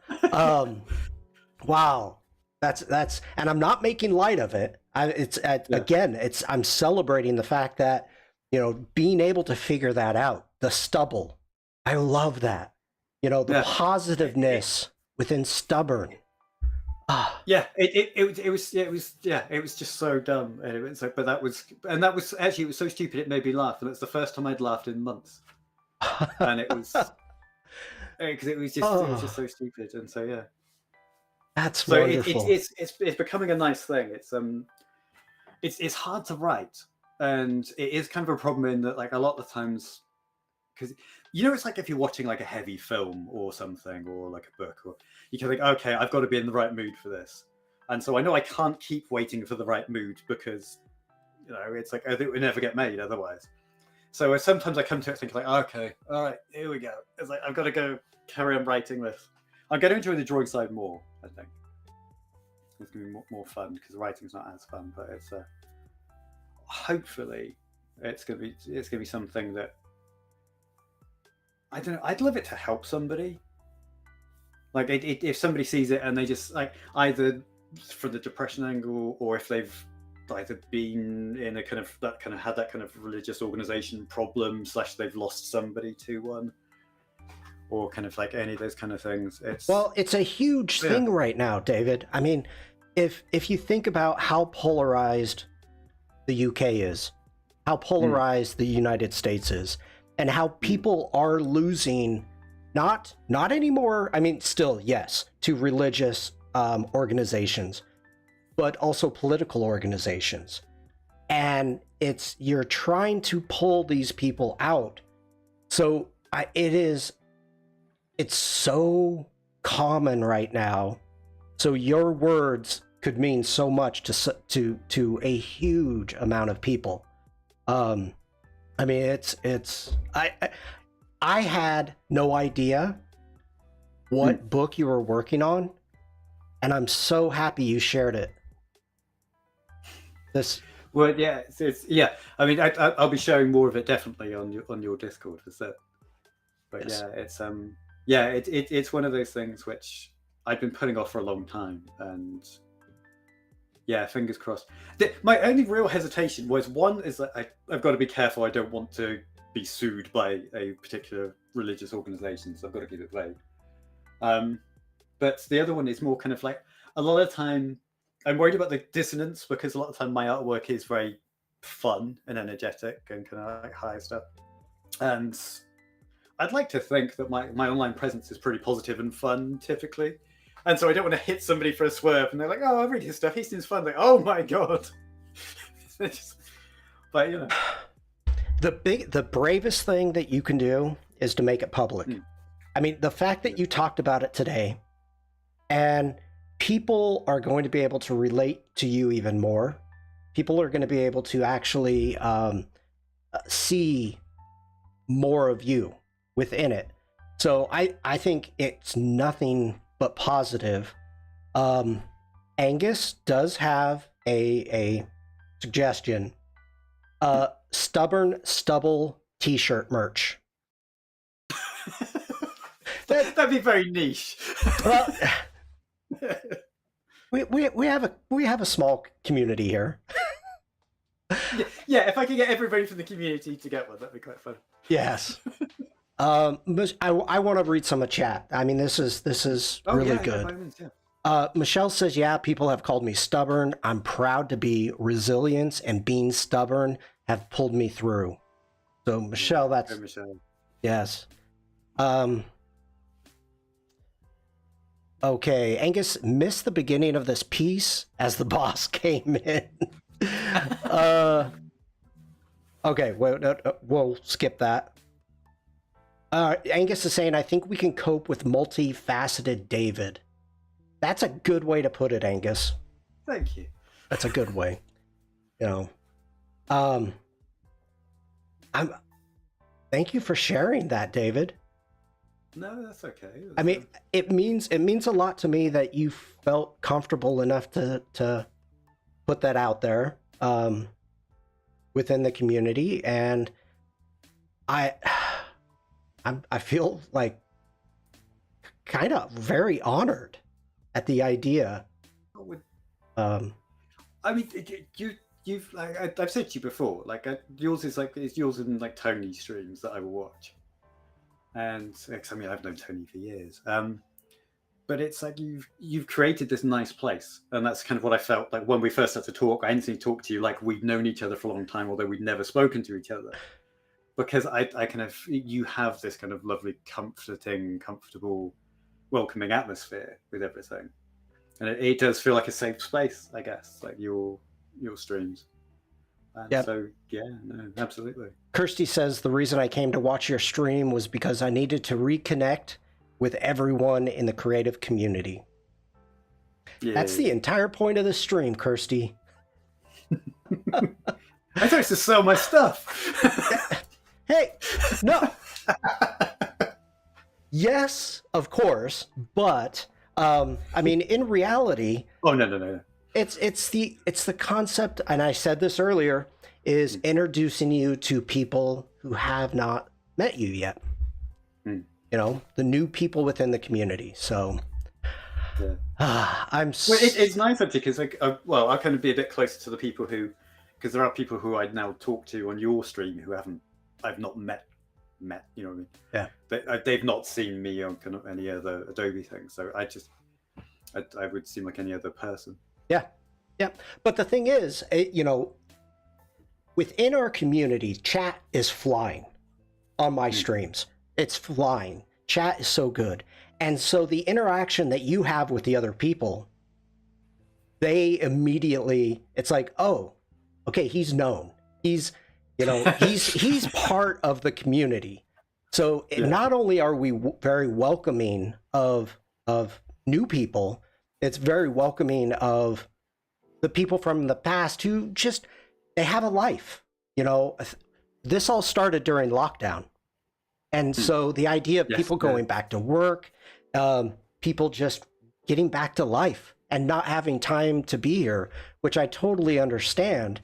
Wow. That's, and I'm not making light of it. I'm celebrating the fact that, being able to figure that out, the stubble. I love that. The positiveness within stubborn. Yeah, it was just so dumb, and it was like, but that was actually, it was so stupid it made me laugh, and it's the first time I'd laughed in months, and it was because it was just so stupid, and so yeah, that's so wonderful. It's becoming a nice thing. It's hard to write, and it is kind of a problem in that, like, a lot of the times, because it's like if you're watching like a heavy film or something, or like a book, or you can think, okay, I've got to be in the right mood for this, and so I know I can't keep waiting for the right mood because it's like, I think it would never get made otherwise. So sometimes I come to it thinking like, okay, all right, here we go. It's like, I've got to go carry on writing this. I'm going to enjoy the drawing side more. I think it's going to be more fun because writing's not as fun, but it's hopefully it's going to be something that, I don't know, I'd love it to help somebody. Like, if somebody sees it and they just, like, either from the depression angle, or if they've either been in a kind of had that kind of religious organization problem / they've lost somebody to one, or kind of like any of those kind of things. It's a huge thing right now, David. I mean, if you think about how polarized the UK is, how polarized the United States is, and how people are losing, not anymore, I mean, still, yes, to religious organizations, but also political organizations. And you're trying to pull these people out. So it's so common right now. So your words could mean so much to a huge amount of people. I mean, I had no idea what book you were working on, and I'm so happy you shared it. Well, yeah, yeah. I mean, I'll be sharing more of it definitely on your Discord for that. But yes. It's one of those things which I've been putting off for a long time, and yeah, fingers crossed. My only real hesitation was, one is that I've got to be careful. I don't want to be sued by a particular religious organization, so I've got to keep it vague. But the other one is more kind of like, a lot of time I'm worried about the dissonance, because a lot of time my artwork is very fun and energetic and kind of like high stuff, and I'd like to think that my online presence is pretty positive and fun typically. And so I don't want to hit somebody for a swerve and they're like, oh, I read his stuff, he seems fun. Like, oh my God. But the bravest thing that you can do is to make it public. I mean, the fact that you talked about it today, and people are going to be able to relate to you even more. People are going to be able to actually see more of you within it. So I think it's nothing but positive. Angus does have a suggestion. Stubborn Stubble t-shirt merch. That'd be very niche. Well, we have a small community here. Yeah, if I could get everybody from the community to get one, that'd be quite fun. Yes. I want to read some of chat. I mean, this is really good. By all means, yeah. Michelle says, yeah, people have called me stubborn. I'm proud to be resilient, and being stubborn have pulled me through. So Michelle, that's Michelle. yes. Okay, Angus missed the beginning of this piece as the boss came in. Okay, we'll skip that. Angus is saying, I think we can cope with multifaceted David. That's a good way to put it, Angus. Thank you. That's a good way. You know, thank you for sharing that, David. No, that's okay. I mean, it means a lot to me that you felt comfortable enough to put that out there within the community, and I feel like kind of very honored at the idea. I mean, you've like I've said to you before, like yours is like it's yours and like Tony streams that I will watch, and I mean I've known Tony for years, but it's like you've created this nice place, and that's kind of what I felt like when we first started to talk. I instantly talked to you like we'd known each other for a long time, although we'd never spoken to each other, because I kind of you have this kind of lovely, comforting, comfortable, welcoming atmosphere with everything. And it does feel like a safe space, I guess, like your streams. And yep. So, yeah, no, absolutely. Kirsty says, the reason I came to watch your stream was because I needed to reconnect with everyone in the creative community. Yeah. That's the entire point of the stream, Kirsty. I thought it was to sell my stuff. Hey, no. Yes, of course, but... I mean, in reality, no. It's the concept, and I said this earlier, is introducing you to people who have not met you yet. You know, the new people within the community. So, yeah. Well, it's nice actually because like, I kind of be a bit closer to the people who, because there are people who I now talk to on your stream who I've not met, you know what I mean? Yeah. They've not seen me on kind of any other Adobe thing, so I would seem like any other person. Yeah. But the thing is, you know, within our community, chat is flying on my streams. It's flying. Chat is so good. And so the interaction that you have with the other people, they immediately, it's like, oh, okay, he's known. He's, you know, he's part of the community. So not only are we very welcoming of new people, it's very welcoming of the people from the past who just, they have a life. You know, this all started during lockdown. And so the idea of people going back to work, people just getting back to life and not having time to be here, which I totally understand.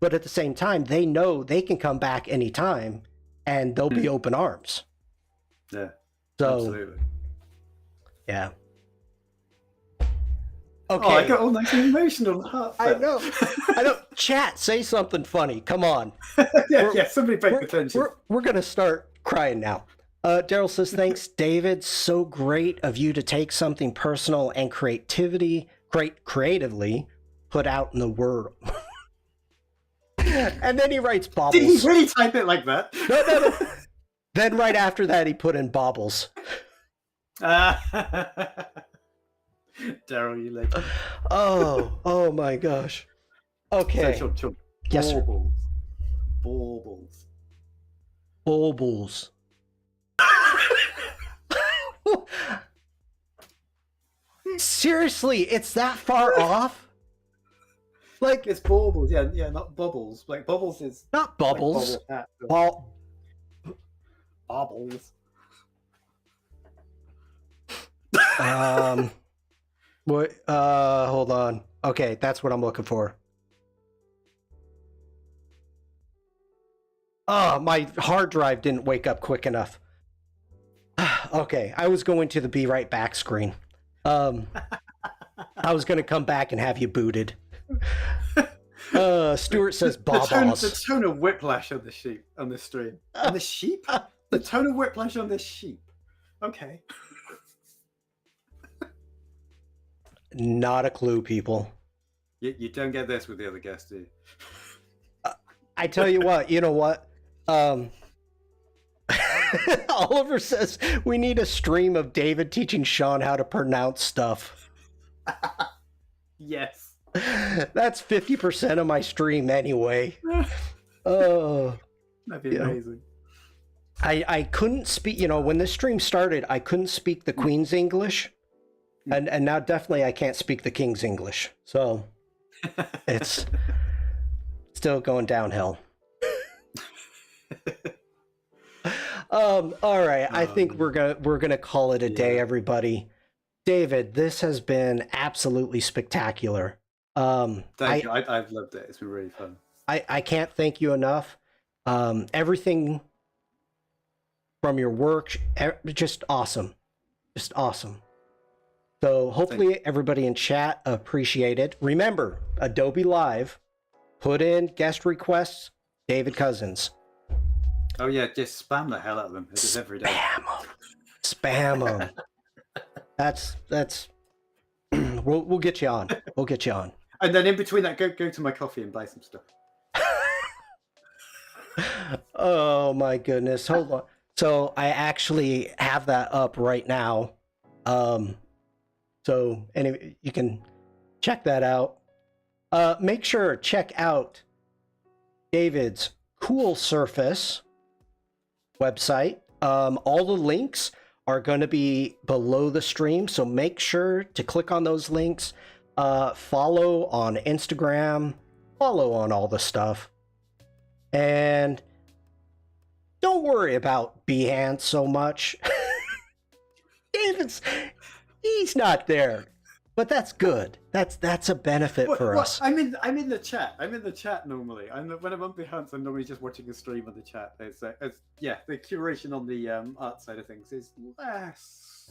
But at the same time, they know they can come back anytime and they'll be open arms. Yeah, so, absolutely. Yeah. Okay. Oh, I got all nice and emotional. I know. Chat, say something funny. Come on. Somebody pay attention. We're going to start crying now. Daryl says, thanks, David. So great of you to take something personal and creatively put out in the world. And then he writes bobbles. Did he really type it like that? No. Then right after that, he put in bobbles. Daryl, you legend. Oh my gosh. Okay. So, Sean, yes, sir. Baubles. Seriously, it's that far off? Like, it's baubles, yeah, not bubbles. Like bubbles is not bubbles. Like bubbles. What? Hold on. Okay, that's what I'm looking for. Oh, my hard drive didn't wake up quick enough. Okay, I was going to the be right back screen. I was going to come back and have you booted. Stuart says the Babas. tone of whiplash on the sheep on this stream. On the sheep? The tone of whiplash on this sheep. Okay. Not a clue, people. You don't get this with the other guests, do you? I tell you what, you know what? Oliver says we need a stream of David teaching Shawn how to pronounce stuff. Yes. That's 50% of my stream anyway. Oh, that'd be amazing. I couldn't speak, when this stream started, I couldn't speak the Queen's English. And now definitely I can't speak the King's English. So it's still going downhill. All right. I think we're gonna call it a day, everybody. David, this has been absolutely spectacular. Thank you. I've loved it. It's been really fun. I can't thank you enough. Everything from your work, just awesome. Just awesome. So hopefully everybody in chat appreciate it. Remember, Adobe Live, put in guest requests, David Cousens. Oh yeah, just spam the hell out of them. It's every day. Spam them. That's we'll get you on. We'll get you on. And then in between that, go to my coffee and buy some stuff. Oh my goodness. Hold on. So I actually have that up right now. So anyway, you can check that out. Make sure check out David's Cool Surface website. All the links are going to be below the stream, so make sure to click on those links. Follow on Instagram, follow on all the stuff, and don't worry about Behance so much. He's not there, but that's good. That's a benefit for us. I'm in the chat. I'm in the chat normally. When I'm on Behance, I'm normally just watching a stream on the chat. The curation on the art side of things is less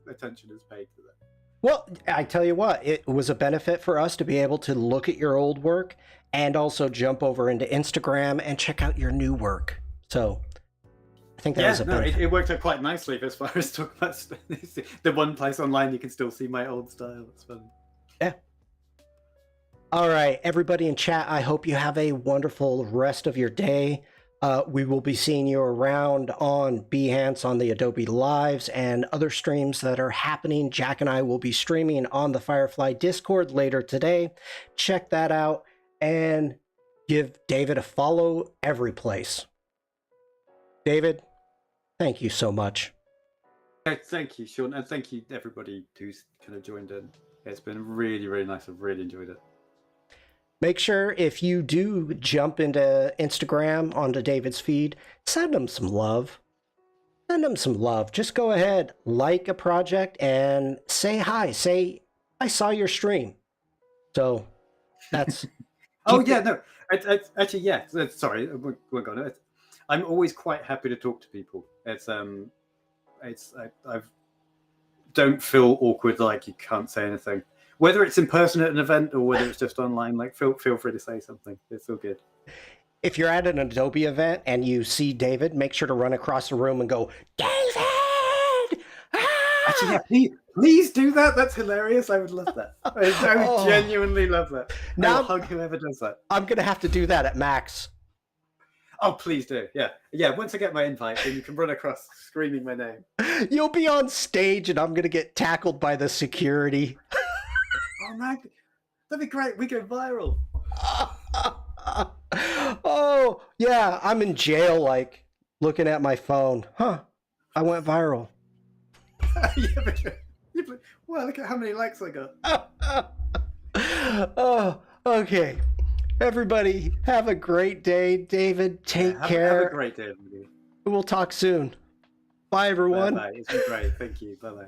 attention is paid to that. Well, I tell you what, it was a benefit for us to be able to look at your old work and also jump over into Instagram and check out your new work. So I think that was a benefit. It worked out quite nicely as far as talking about the one place online you can still see my old style. It's fun. Yeah. All right, everybody in chat, I hope you have a wonderful rest of your day. We will be seeing you around on Behance, on the Adobe Lives, and other streams that are happening. Jack and I will be streaming on the Firefly Discord later today. Check that out and give David a follow every place. David, thank you so much. Thank you, Shawn, and thank you everybody who's kind of joined in. It's been really, really nice. I've really enjoyed it. Make sure if you do jump into Instagram onto David's feed, send him some love. Send him some love. Just go ahead, like a project and say hi. Say, I saw your stream. So that's... Actually, yeah. Sorry, we're going. I'm always quite happy to talk to people. I don't feel awkward like you can't say anything. Whether it's in person at an event or whether it's just online, like feel free to say something. It's all good. If you're at an Adobe event and you see David, make sure to run across the room and go, David! Ah! Actually, yeah, please do that. That's hilarious. I would love that. I would genuinely love that. Now, I'll hug whoever does that. I'm going to have to do that at Max. Oh, please do. Yeah. Once I get my invite, then you can run across screaming my name. You'll be on stage and I'm going to get tackled by the security. Oh, man. That'd be great. We go viral. Oh, yeah. I'm in jail, like, looking at my phone. Huh. I went viral. Well, look at how many likes I got. Oh, okay. Everybody, have a great day. David, take care. Have a great day, everybody. We'll talk soon. Bye, everyone. Bye-bye. It's been great. Thank you. Bye-bye.